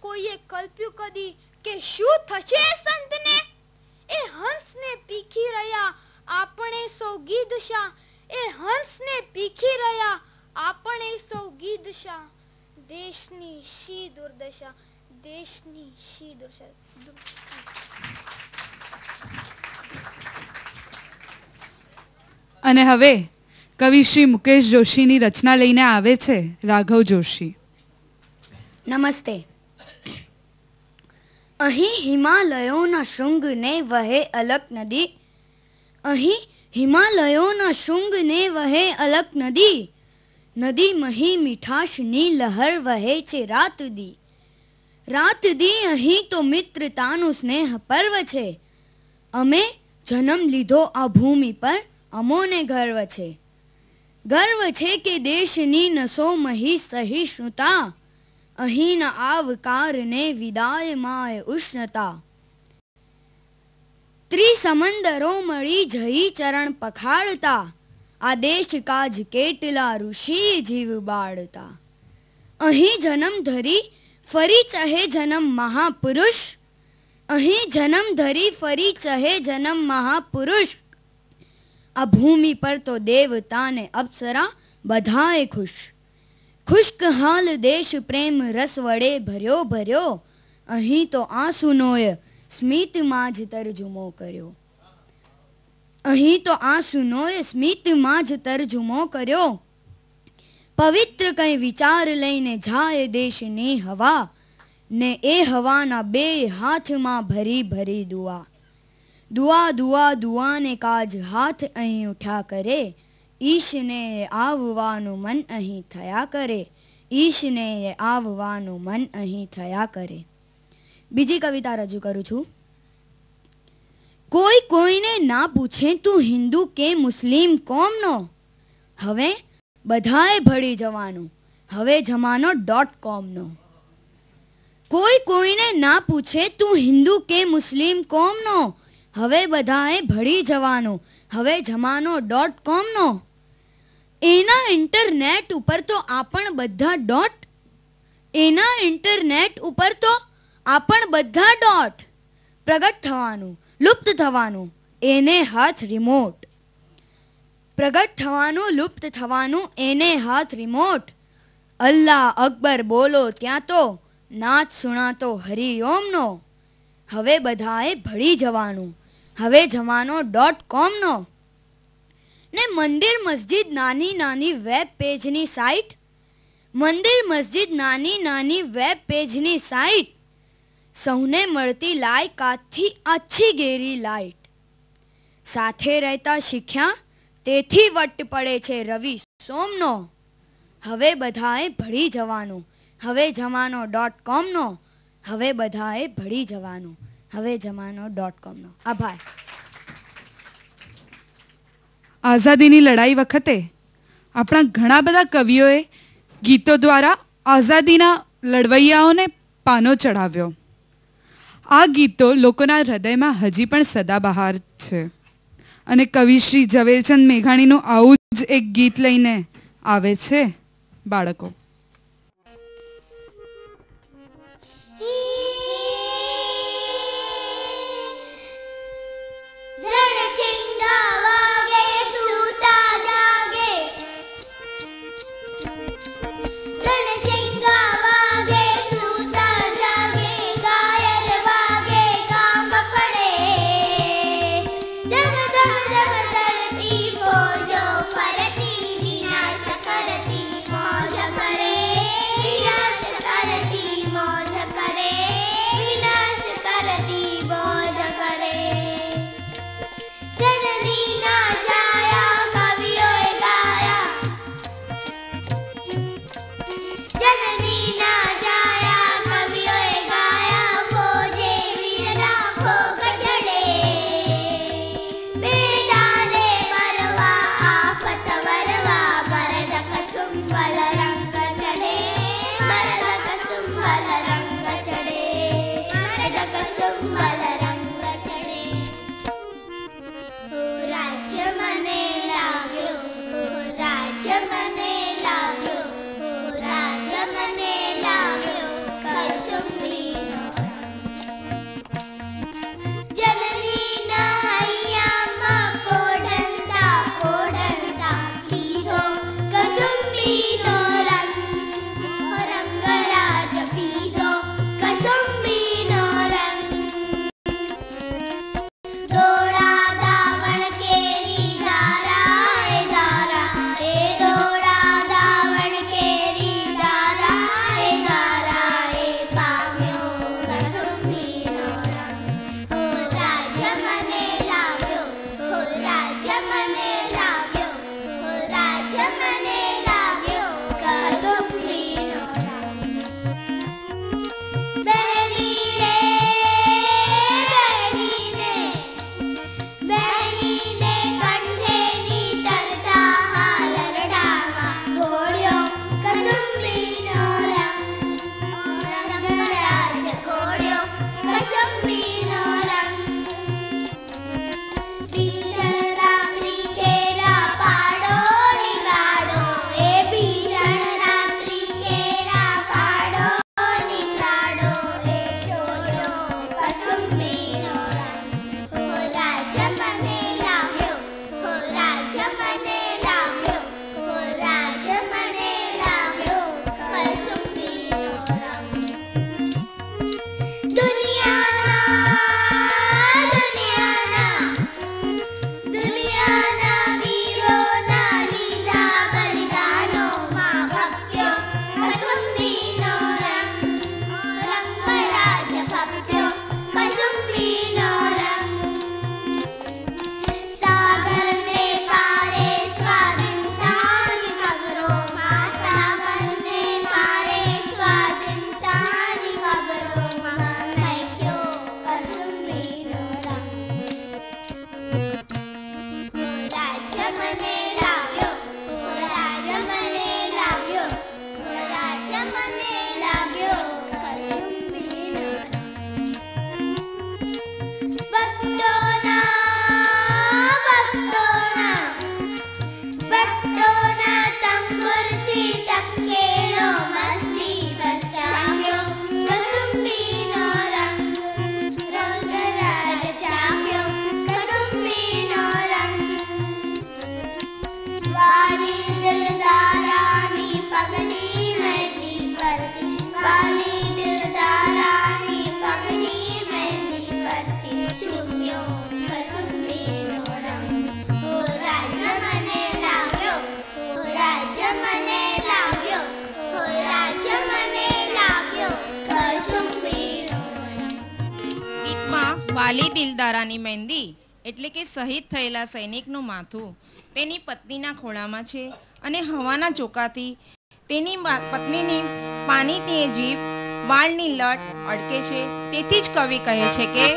કોઈએ કલ્પ્યું કદી કે શું થશે સંતને? એ હંસને પીખી રહ્યા આપણે સૌ ગીધ શા, એ હંસને પીખી રહ્યા આપણે સૌ ગીધ શા. દેશની શી દુર્દશા, દેશની શી દુર્દશા. અને હવે કવિ શ્રી મુકેશ જોશીની રચના લઈને આવે છે રાઘવ જોશી. નમસ્તે. અહીં હિમાલયોના શૃંગને વહે અલક નદી, અહીં હિમાલયોના શૃંગને વહે અલક નદી, નદી મહી મીઠાશની લહર વહે છે રાત દી, રાત દી અહીં તો મિત્રતાનું સ્નેહ પર્વ છે. અમે જન્મ લીધો આ ભૂમિ પર અમોને ગર્વ છે, ગર્વ છે કે દેશની નસો મહી સહિષ્ણુતા, અહીંના આવકારને વિદાય માય ઉષ્ણતા. ત્રિસમંદરો મળી જઈ ચરણ પખાડતા, આ દેશ કાજ કેટલા ઋષિ જીવ બાળતા. અહીં જન્મ ધરી ફરી ચહે જન્મ મહાપુરુષ, અહીં જન્મ ધરી ફરી ચહે જન્મ મહાપુરુષ. આ ભૂમિ પર તો દેવતા ને અપ્સરા બધાએ ખુશ, ખુશહાલ દેશ પ્રેમ રસ વડે ભર્યો ભર્યો, અહીં તો આંસુનોય સ્મિતમાં જ તરજુમો કર્યો, અહીં તો આંસુનોય સ્મિતમાં જ તરજુમો કર્યો. પવિત્ર કંઈ વિચાર લઈને જાય દેશની હવા, ને એ હવાના બે હાથમાં ભરી ભરી દુઆ. દુઆ દુઆ દુઆને કાજ હાથ અહીં ઉઠ્યા કરે, ઈશને આવવાનું મન અહીં થયા કરે, ઈશને આવવાનું મન અહીં થયા કરે. બીજી કવિતા રજૂ કરું છું. કોઈ કોઈને ના પૂછે તું હિન્દુ કે મુસ્લિમ કોમનો, હવે બધાએ ભળી જવાનું, હવે જમાનો .comનો. કોઈ કોઈને ના પૂછે તું હિન્દુ કે મુસ્લિમ કોમનો, હવે બધાએ ભળી જવાનું, હવે જમાનો .comનો. એના ઇન્ટરનેટ ઉપર તો આપણ બધા ડોટ, એના ઇન્ટરનેટ ઉપર તો આપણ બધા ડોટ. પ્રગટ થવાનું લુપ્ત થવાનું એને હાથ રિમોટ, પ્રગટ થવાનું લુપ્ત થવાનું એને હાથ રિમોટ. અલ્લાહ અકબર બોલો ત્યાં તો નાચ સુણાતો હરિઓમનો, હવે બધાએ ભળી જવાનું, હવે જમાનો .comનો. ને મંદિર મસ્જિદ નાની નાની વેબ પેજની સાઇટ, મંદિર મસ્જિદ નાની નાની વેબ પેજની સાઇટ, સૌને મળતી લાયકાતથી આછી ગેરી લાઇટ. સાથે રહેતા શીખ્યા તેથી વટ પડે છે રવિ સોમનો, હવે બધાએ ભળી જવાનું, હવે જમાનો .comનો, હવે બધાએ ભળી જવાનું, હવે જમાનો .comનો. આભાર. આઝાદીની લડાઈ વખતે આપણા ઘણા બધા કવિઓએ ગીતો દ્વારા આઝાદીના લડવૈયાઓને પાનો ચડાવ્યો. આ ગીતો લોકોના હૃદયમાં હજી પણ સદાબહાર છે. અને કવિ શ્રી ઝવેરચંદ મેઘાણીનું આવું જ એક ગીત લઈને આવે છે બાળકો. करती विनाश करती मौज करे. પરથી ટપકેલો મસ્તી ચાખ્યો કસુંબીનો રંગ રંગરાજ ચાખ્યો કસુંબીનો રંગ વાલી દિલદારાની પગની મહેંદી પરથી વાલી દિલદારાની પગની મહેંદી પરથી ચૂમ્યો કસુંબીનો રંગ ઓ રાજ્ય મને લાગ્યો ઓ રાજ્ય મને લાગ્યો ઓ રાજ્ય મને લાગ્યો કસુંબીનો ગીતમાં વાલી દિલદારાની મહેંદી એટલે કે શહીદ થયેલા સૈનિકનું માથું તેની પત્નીના ખોળામાં છે અને હવાના ચોકાથી તેની પત્નીની પાણીની જીભ વાળની લટ અડકે છે. તેથી જ કવિ કહે છે કે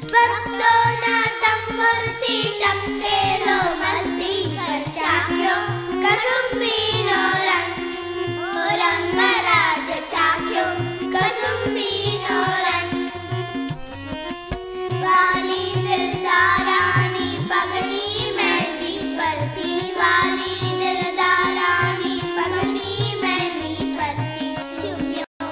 ભક્તોના તંબુરથી ટપકેલો મસ્તી ચાખ્યો કસુંબીનો રંગ ઓ રંગરાજ ચાખ્યો કસુંબીનો રંગ વાલી દિલદારાની પગની મહેંદી પરથી વાલી દિલદારાની પગની મહેંદી પરથી ચૂમ્યો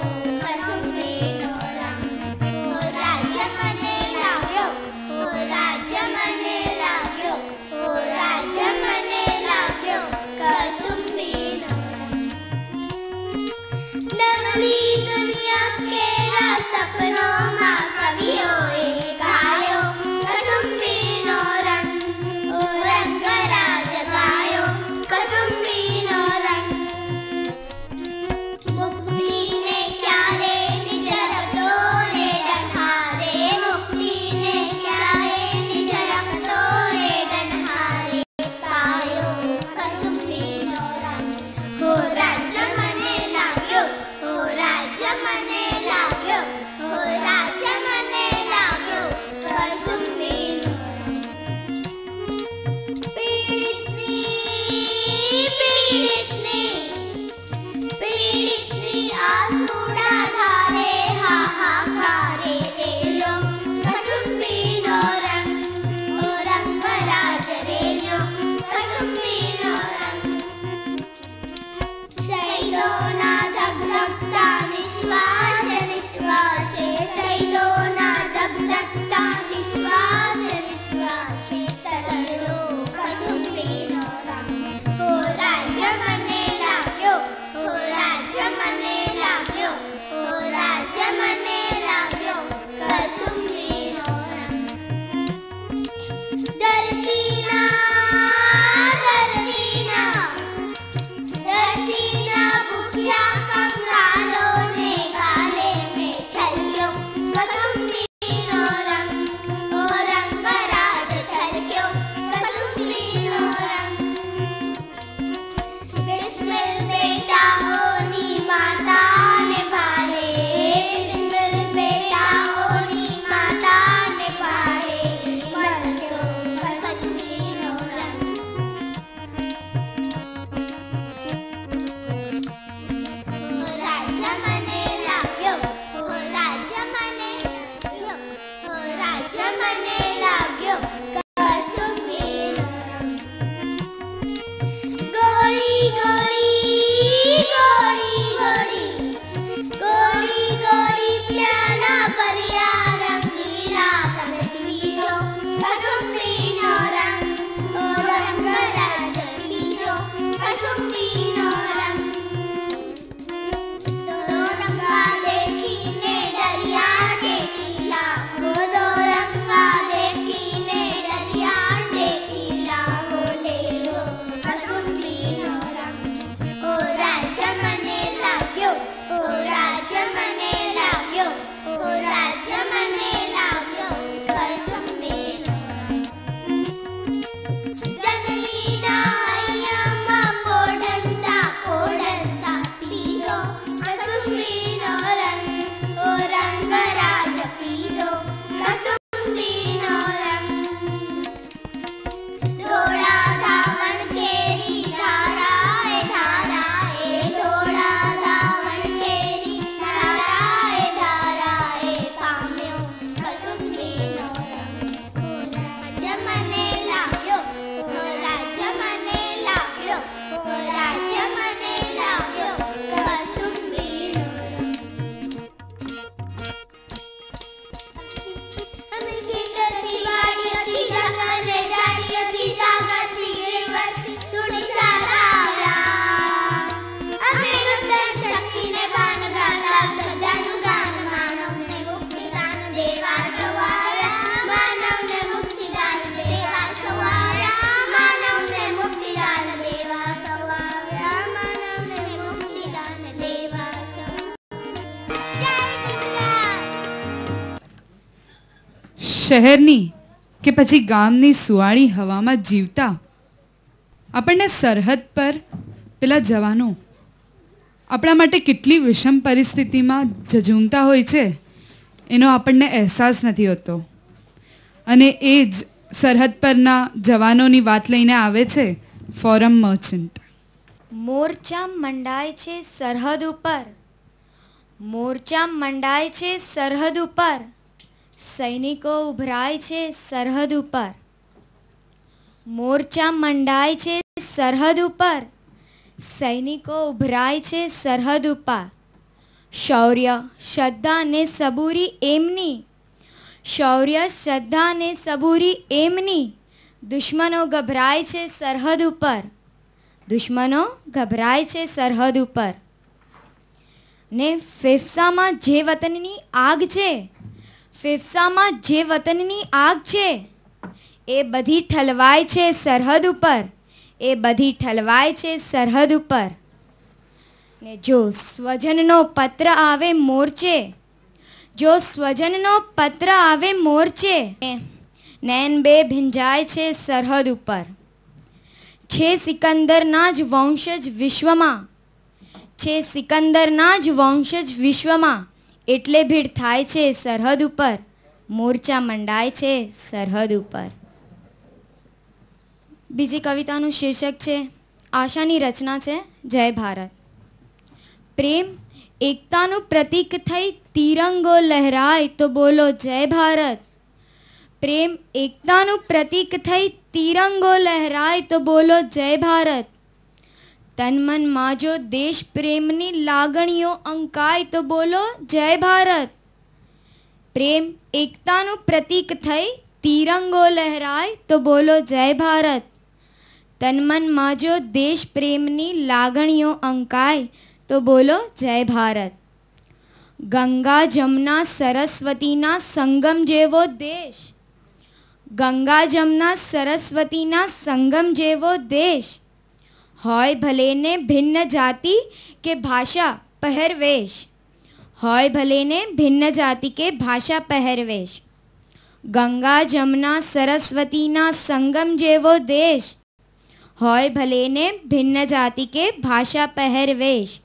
શહેરની કે પછી ગામની સુવાળી હવામાં જીવતા આપણને સરહદ પર પેલા જવાનો આપણા માટે કેટલી વિષમ પરિસ્થિતિમાં ઝઝૂમતા હોય છે એનો આપણને અહેસાસ નથી હોતો. અને એ જ સરહદ પરના જવાનોની વાત લઈને આવે છે ફોરમ મર્ચન્ટ. મોરચા મંડાય છે સરહદ ઉપર, મોરચા મંડાય છે સરહદ ઉપર, સૈનિકો ઉભરાય છે સરહદ ઉપર. મોરચા મંડાય છે સરહદ ઉપર, સૈનિકો ઉભરાય છે સરહદ ઉપર. શૌર્ય શ્રદ્ધા ને સબૂરી એમની, શૌર્ય શ્રદ્ધા ને સબૂરી એમની, દુશ્મનો ગભરાય છે સરહદ ઉપર, દુશ્મનો ગભરાય છે સરહદ ઉપર. ને ફેફસામાં જે વતનની આગ છે, ફેફસામાં જે વતનની આગ છે, એ બધી ઠલવાય છે સરહદ ઉપર, એ બધી ઠલવાય છે સરહદ ઉપર. ને જો સ્વજનનો પત્ર આવે મોરચે, જો સ્વજનનો પત્ર આવે મોરચે, નૈન બે ભીંજાય છે સરહદ ઉપર. છે સિકંદરના જ વંશજ વિશ્વમાં, છે સિકંદરના જ વંશજ વિશ્વમાં, એટલે ભીડ થાય છે સરહદ ઉપર, મોરચા મંડાય છે સરહદ ઉપર. બીજી કવિતાનું શીર્ષક છે આશાની રચના છે જય ભારત. પ્રેમ એકતાનું પ્રતીક થઈ તિરંગો લહેરાય તો બોલો જય ભારત. પ્રેમ એકતાનું પ્રતીક થઈ તિરંગો લહેરાય તો બોલો જય ભારત. તન મનમાં જો દેશ પ્રેમની લાગણીઓ અંકાય તો બોલો જય ભારત. પ્રેમ એકતાનું પ્રતીક થઈ તિરંગો લહેરાય તો બોલો જય ભારત. તન મનમાં જો દેશ પ્રેમની લાગણીઓ અંકાય તો બોલો જય ભારત. ગંગા જમના સરસ્વતીના સંગમ જેવો દેશ, ગંગા જમના સરસ્વતીના સંગમ જેવો દેશ, હોય ભલે ને ભિન્ન જાતિ કે ભાષા પહેરવેશ, હોય ભલે ને ભિન્ન જાતિ કે ભાષા પહેરવેશ. ગંગા જમના સરસ્વતીના સંગમ જેવો દેશ, હોય ભલે ને ભિન્ન જાતિ કે ભાષા પહેરવેશ.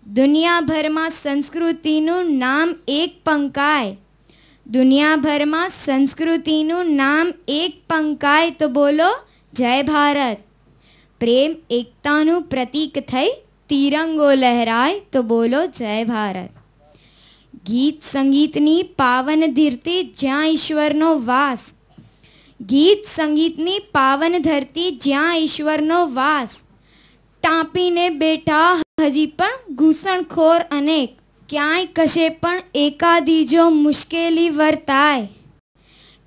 દુનિયાભરમાં સંસ્કૃતિનું નામ એક પંકાય, દુનિયાભરમાં સંસ્કૃતિનું નામ એક પંકાય તો બોલો જય ભારત. પ્રેમ એકતાનું પ્રતીક થઈ તિરંગો લહેરાય તો બોલો જય ભારત. ગીત સંગીતની પાવન ધરતી જ્યાં ઈશ્વરનો વાસ, ગીત સંગીતની પાવન ધરતી જ્યાં ઈશ્વરનો વાસ. ટાંપીને બેઠા હજી પણ ઘૂસણખોર અનેક, ક્યાંય કશે પણ એકાદી જો મુશ્કેલી વર્તાય,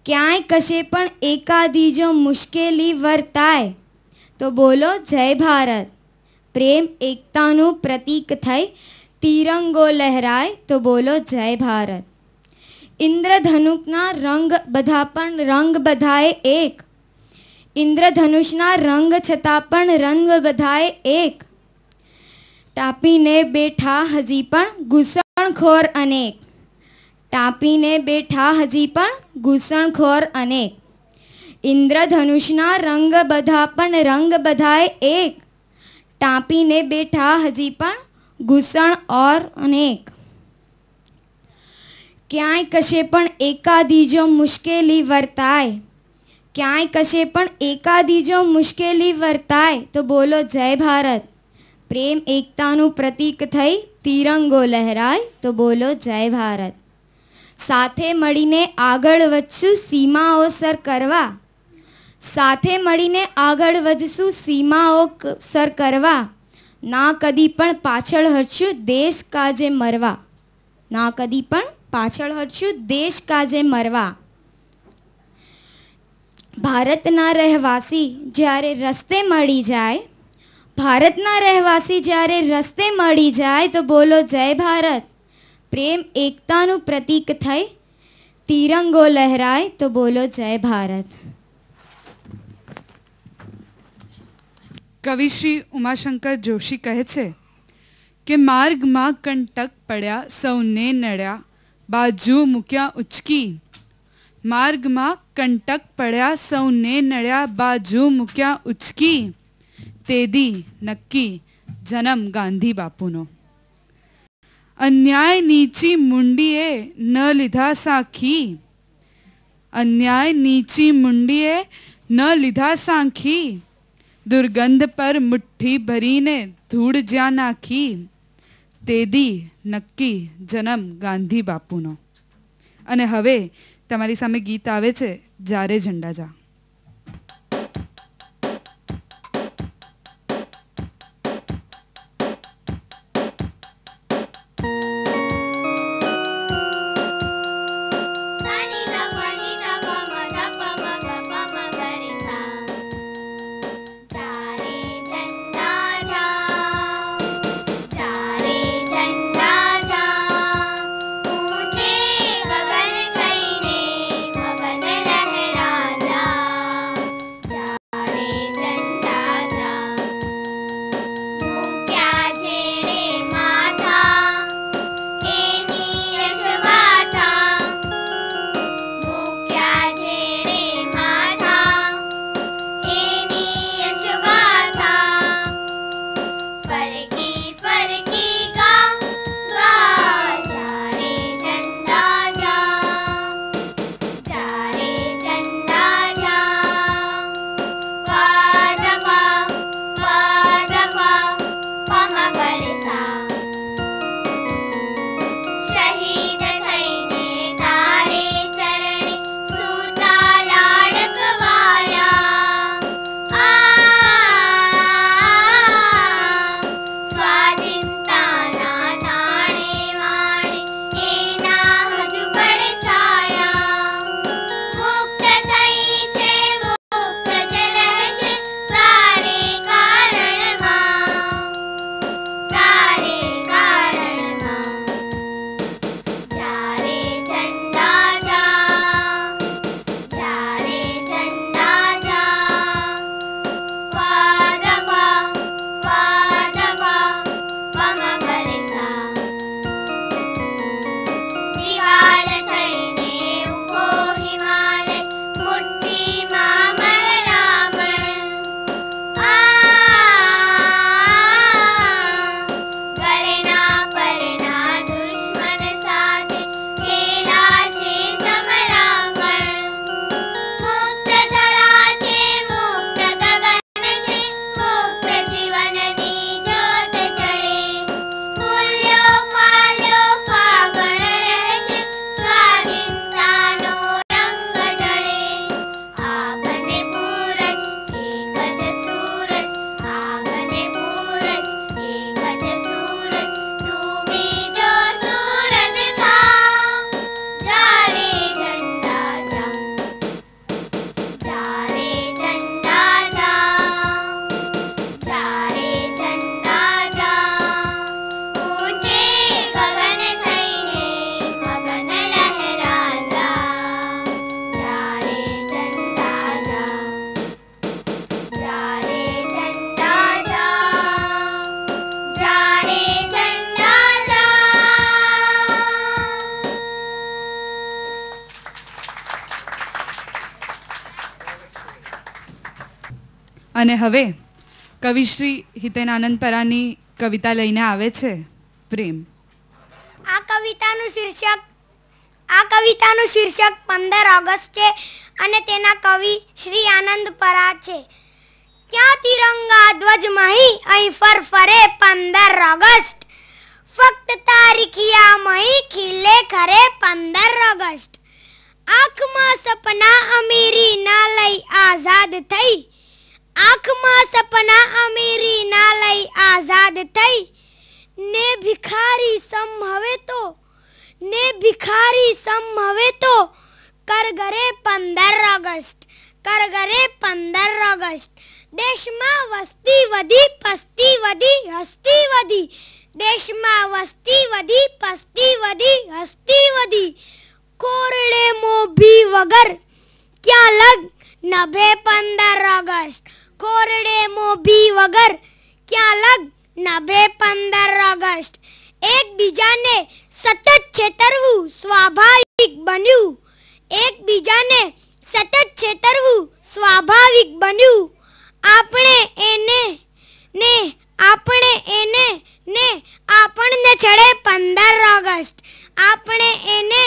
ક્યાંય કશે પણ એકાદી જો મુશ્કેલી વર્તાય તો બોલો જય ભારત. પ્રેમ એકતાનું પ્રતીક થઈ તિરંગો લહેરાય તો બોલો જય ભારત. ઇન્દ્રધનુષના રંગ બધા પણ રંગ બધાએ એક, ઇન્દ્રધનુષના રંગ છતાં પણ રંગ બધાએ એક. ટાંપીને બેઠા હજી પણ ઘૂસણખોર અનેક, ટાંપીને બેઠા હજી પણ ઘૂસણખોર અનેક. ઇન્દ્રધનુષના રંગ બધા પણ રંગ બધાએ એક, ટાંપીને બેઠા હજી પણ ઘૂસણ ઓર અનેક. ક્યાંય કશે પણ એકાદી જો મુશ્કેલી વર્તાય, ક્યાંય કશે પણ એકાદી જો મુશ્કેલી વર્તાય તો બોલો જય ભારત. પ્રેમ એકતાનું પ્રતીક થઈ તિરંગો લહેરાય તો બોલો જય ભારત. સાથે મળીને આગળ વધશું સીમાઓ સર કરવા, સાથે મળીને આગળ વધશું સીમાઓ સર કરવા. ના કદી પણ પાછળ હટશું દેશ કાજે મરવા, ના કદી પણ પાછળ હટશું દેશ કાજે મરવા. ભારતના રહેવાસી જ્યારે રસ્તે મળી જાય, ભારતના રહેવાસી જ્યારે રસ્તે મળી જાય તો બોલો જય ભારત. પ્રેમ એકતાનું પ્રતીક થઈ તિરંગો લહેરાય તો બોલો જય ભારત. કવિ શ્રી ઉમાશંકર જોશી કહે છે કે માર્ગમાં કંટક પડ્યા સૌને નડ્યા, બાજુ મૂક્યા ઉચકી, માર્ગમાં કંટક પડ્યા સૌને નડ્યા બાજુ મૂક્યા ઉચકી તેદી નક્કી જન્મ ગાંધી બાપુનો. અન્યાય નીચી મુંડીએ ન લીધા સાખી, અન્યાય નીચી મુંડીએ ન લીધા સાંખી, દુર્ગંધ પર મુઠ્ઠી ભરીને ધૂળ જ્યાં નાખી તેદી નક્કી જન્મ ગાંધી બાપુનો. અને હવે તમારી સામે ગીત આવે છે જ્યારે ઝંડા જા. અને હવે કવિશ્રી હિતેન આનંદ પરાની કવિતા લઈને આવે છે પ્રેમ. આ કવિતાનું શીર્ષક 15 ઓગસ્ટ છે અને તેના કવિ શ્રી આનંદ પરા છે. ક્યાં તિરંગા ધ્વજ મહી અહીં ફરફરે 15 ઓગસ્ટ, ફક્ત તારીખ યા મહી ખીલે ખરે 15 ઓગસ્ટ. આંખમાં સપના અમીરી ના લઈ આઝાદ થઈ, આંખમાં સપના અમીરી ના લઈ આઝાદ થઈ, ને ભિખારી સમ હવે તો, ને ભિખારી સમ હવે તો કરગરે 15 ઓગસ્ટ, કરગરે 15 ઓગસ્ટ. દેશમાં વસ્તી વધી, પસ્તી વધી, હસ્તી વધી, દેશમાં વસ્તી વધી, પસ્તી વધી, હસ્તી વધી. કોરડે મોભી વગર ક્યાં લગ નભે 15 ઓગસ્ટ, કોરડે મોભી વગર ક્યાં લગ નભે 15 ઓગસ્ટ. એકબીજાને સતત છેતરવું સ્વાભાવિક બન્યું, એકબીજાને સતત છેતરવું સ્વાભાવિક બન્યું. આપણે એને ચડે 15 ઓગસ્ટ. આપણે એને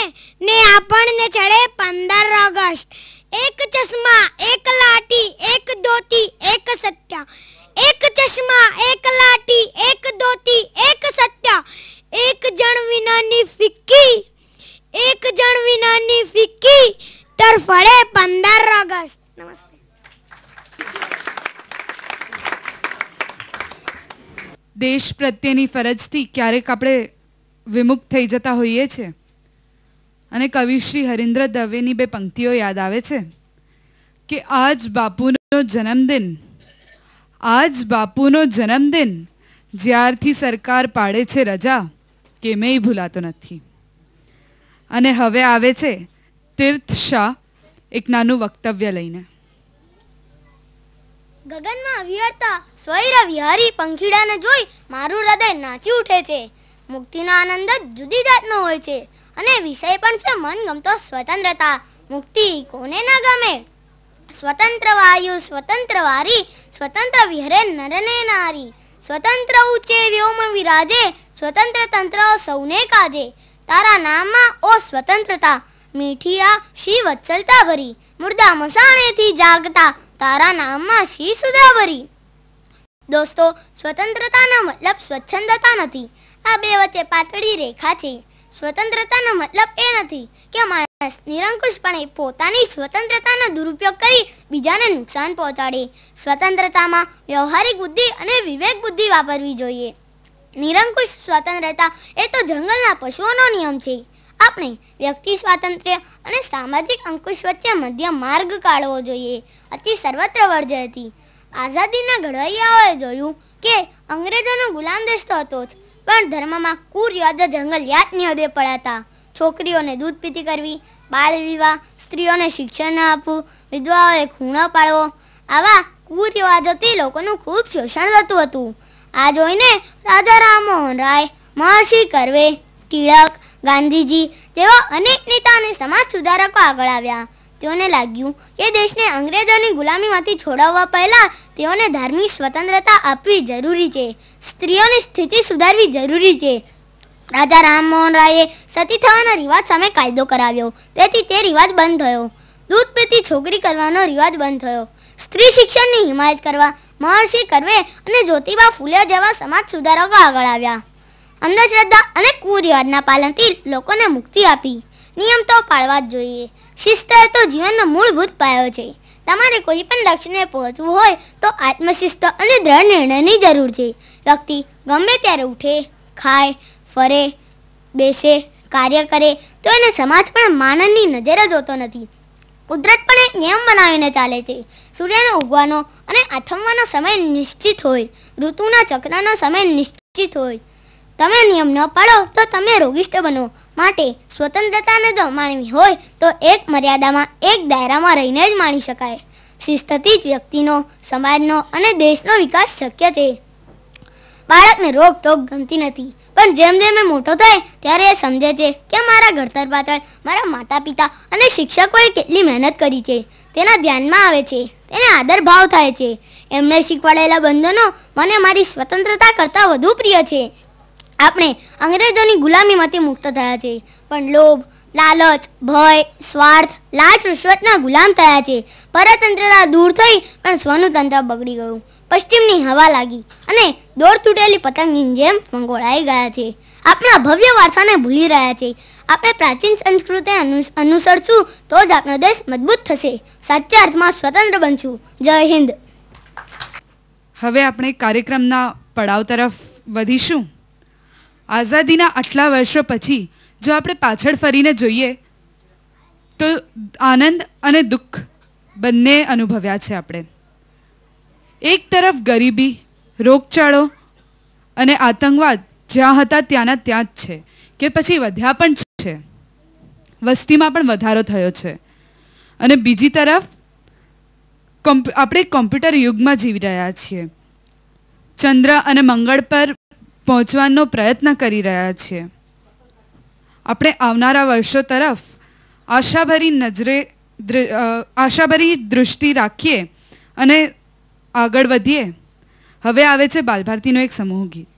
આપણને ચડે 15 ઓગસ્ટ. એક ચશ્મા એક લાઠી એક ધોતી એક સત્ય. એક ચશ્મા એક લાઠી એક ધોતી એક સત્ય. એક જણ વિનાની ફિક્કી તરફડે 15 ઓગસ્ટ. નમસ્તે. દેશ પ્રત્યેની ફરજથી ક્યારેક આપણે વિમુખ થઈ જતા હોઈએ છીએ અને કવિ શ્રી હરીન્દ્ર દવેની 2 પંક્તિઓ યાદ આવે છે કે આજ બાપુનો જન્મદિન જ્યારથી સરકાર પાડે છે રજા કેમેય ભૂલાતો નથી. અને હવે આવે છે તીર્થ શાહ એક નાનું વક્તવ્ય લઈને. ગગનમાં વિહરતા સ્વૈર વિહારી પંખીડાને જોઈ મારું હૃદય નાચી ઉઠે છે. મુક્તિનો આનંદ જ જુદી જાતનો હોય છે અને વિષય પણ છે મનગમતો સ્વતંત્રતા. મુક્તિ કોને ના ગમે? સ્વતંત્ર વાયુ સ્વતંત્ર વારી, સ્વતંત્ર વિહરે નરને નારી. સ્વતંત્ર ઊંચે વ્યોમ વિરાજે, સ્વતંત્ર તંત્ર સૌને કાજે. તારા નામમાં ઓ સ્વતંત્રતા, મીઠી આ શી વત્સલતા ભરી. મુર્દા મસાણેથી જાગતા, તારા નામમાં શી સુધા ભરી. દોસ્તો, સ્વતંત્રતાનો મતલબ સ્વચ્છંદતા નથી. આ 2 વચ્ચે પાતળી રેખા છે. સ્વતંત્રતાનો મતલબ એ નથી કે માણસ નિરંકુશપણે પોતાની સ્વતંત્રતાનો દુરુપયોગ કરી બીજાને નુકસાન પહોંચાડે. સ્વતંત્રતામાં વ્યવહારિક બુદ્ધિ અને વિવેક બુદ્ધિ વાપરવી જોઈએ. નિરંકુશ સ્વતંત્રતા એ તો જંગલના પશુઓનો નિયમ છે. આપણે વ્યક્તિ સ્વાતંત્ર્ય અને સામાજિક અંકુશ વચ્ચે મધ્ય માર્ગ કાઢવો જોઈએ. અતિ સર્વત્ર વર્જ્ય હતી. આઝાદીના ઘડવૈયાઓએ જોયું કે અંગ્રેજોનો ગુલામ દેશ તો હતો જ, પણ ધર્મમાં કુરિવાજો જંગલિયાતની હદે પડાતા. છોકરીઓને દૂધ પીતી કરવી, બાળ વિવાહ, સ્ત્રીઓને શિક્ષણ ન આપવું, વિધવાઓએ ખૂણો પાડવો, આવા કુરિવાજોથી લોકોનું ખૂબ શોષણ થતું હતું. આ જોઈને રાજા રામમોહન રાય, મહર્ષિ કર્વે, ટિળક, ગાંધીજી જેવા અનેક નેતા અને સમાજ સુધારકો આગળ આવ્યા. તેઓને લાગ્યું કે દેશને અંગ્રેજોની ગુલામીમાંથી છોડાવવા પહેલા તેઓને ધાર્મિક સ્વતંત્રતા આપવી જરૂરી છે. સ્ત્રીઓની સ્થિતિ સુધારવી જરૂરી છે. રાજા રામમોહન રાયે સતી થવાના રિવાજ સામે કાયદો કરાવ્યો, તેથી તે રિવાજ બંધ થયો. દૂધ પીતી છોકરી કરવાનો રિવાજ બંધ થયો. સ્ત્રી શિક્ષણની હિમાયત કરવા મહર્ષિ કર્વે અને જ્યોતિબા ફૂલે જેવા સમાજ સુધારકો આગળ આવ્યા. અંધશ્રદ્ધા અને કુરિવાજના પાલનથી લોકોને મુક્તિ આપી. નિયમ તો પાળવા જ જોઈએ. શિસ્ત એ તો જીવનનો મૂળભૂત પાયો છે. તમારે કોઈ પણ લક્ષ્યને પહોંચવું હોય તો આત્મશિસ્ત અને દ્રઢ નિર્ણયની જરૂર છે. વ્યક્તિ ગમે ત્યારે ઉઠે, ખાય, ફરે, બેસે, કાર્ય કરે તો એને સમાજ પણ માનની નજરે જોતો નથી. કુદરત પણ એક નિયમ બનાવીને ચાલે છે. સૂર્યનો ઉગવાનો અને આથમવાનો સમય નિશ્ચિત હોય, ઋતુના ચક્રનો સમય નિશ્ચિત હોય. તમે નિયમ ન પાળો તો તમે રોગિષ્ઠ બનો. માટે સ્વતંત્રતાને જો માણવી હોય તો એક મર્યાદામાં, એક દાયરામાં રહીને જ માણી શકાય. શિસ્તથી જ વ્યક્તિનો, સમાજનો અને દેશનો વિકાસ શક્ય છે. બાળકને રોકટોક ગમતી નથી, પણ જેમ જેમ એ મોટો થાય ત્યારે એ સમજે છે કે મારા ઘડતર પાછળ મારા માતા પિતા અને શિક્ષકોએ કેટલી મહેનત કરી છે. તેના ધ્યાનમાં આવે છે, તેને આદર ભાવ થાય છે. એમણે શીખવાડેલા બંધનો મને મારી સ્વતંત્રતા કરતાં વધુ પ્રિય છે. આપણે અંગ્રેજોની ગુલામીમાંથી મુક્ત થયા છે, પણ લોભ, લાલચ, ભય, સ્વાર્થ, લાજ રૂશ્વતના ગુલામ થયા છે. પરતંત્રતા દૂર થઈ પણ સ્વનું તંત્ર બગડી ગયું. પશ્ચિમની હવા લાગી અને દોર તૂટેલી પતંગની જેમ ફંગોળાઈ ગયા છે. આપણા ભવ્ય વારસાને ભૂલી રહ્યા છે. આપણે પ્રાચીન સંસ્કૃતિ અનુસરશું તો જ આપણો દેશ મજબૂત થશે. સાચા અર્થમાં સ્વતંત્ર બનશું. જય હિન્દ. હવે આપણે કાર્યક્રમના પડાવ તરફ વધીશું. આઝાદીના આટલા વર્ષો પછી જો આપણે પાછળ ફરીને જોઈએ તો આનંદ અને દુઃખ બંને અનુભવ્યા છે આપણે. એક તરફ ગરીબી, રોગચાળો અને આતંકવાદ જ્યાં હતા ત્યાંના ત્યાં જ છે, કે પછી વધ્યા પણ છે, વસ્તીમાં પણ વધારો થયો છે. અને બીજી તરફ આપણે કોમ્પ્યુટર યુગમાં જીવી રહ્યા છીએ. ચંદ્ર અને મંગળ પર પહોંચવાનો પ્રયત્ન કરી રહ્યા છીએ. આપણે આવનારા વર્ષો તરફ આશાભરી દૃષ્ટિ રાખીએ અને આગળ વધીએ. હવે આવે છે બાલભારતીનો એક સમૂહ ગીત.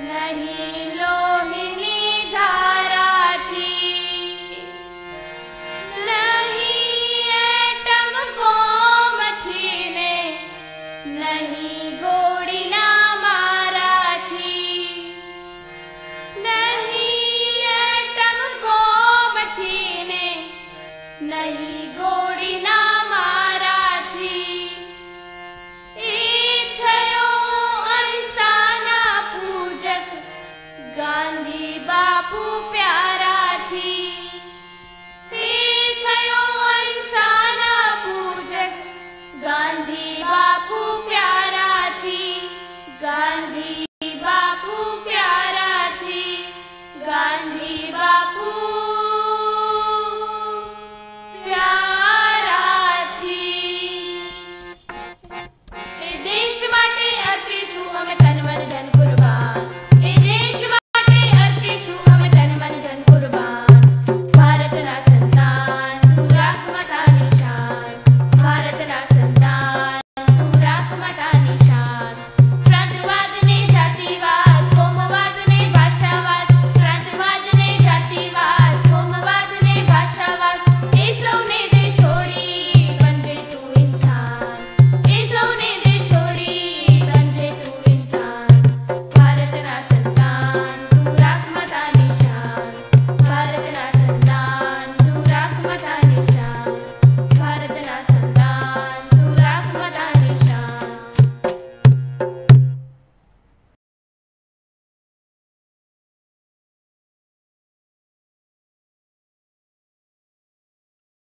नहीं लो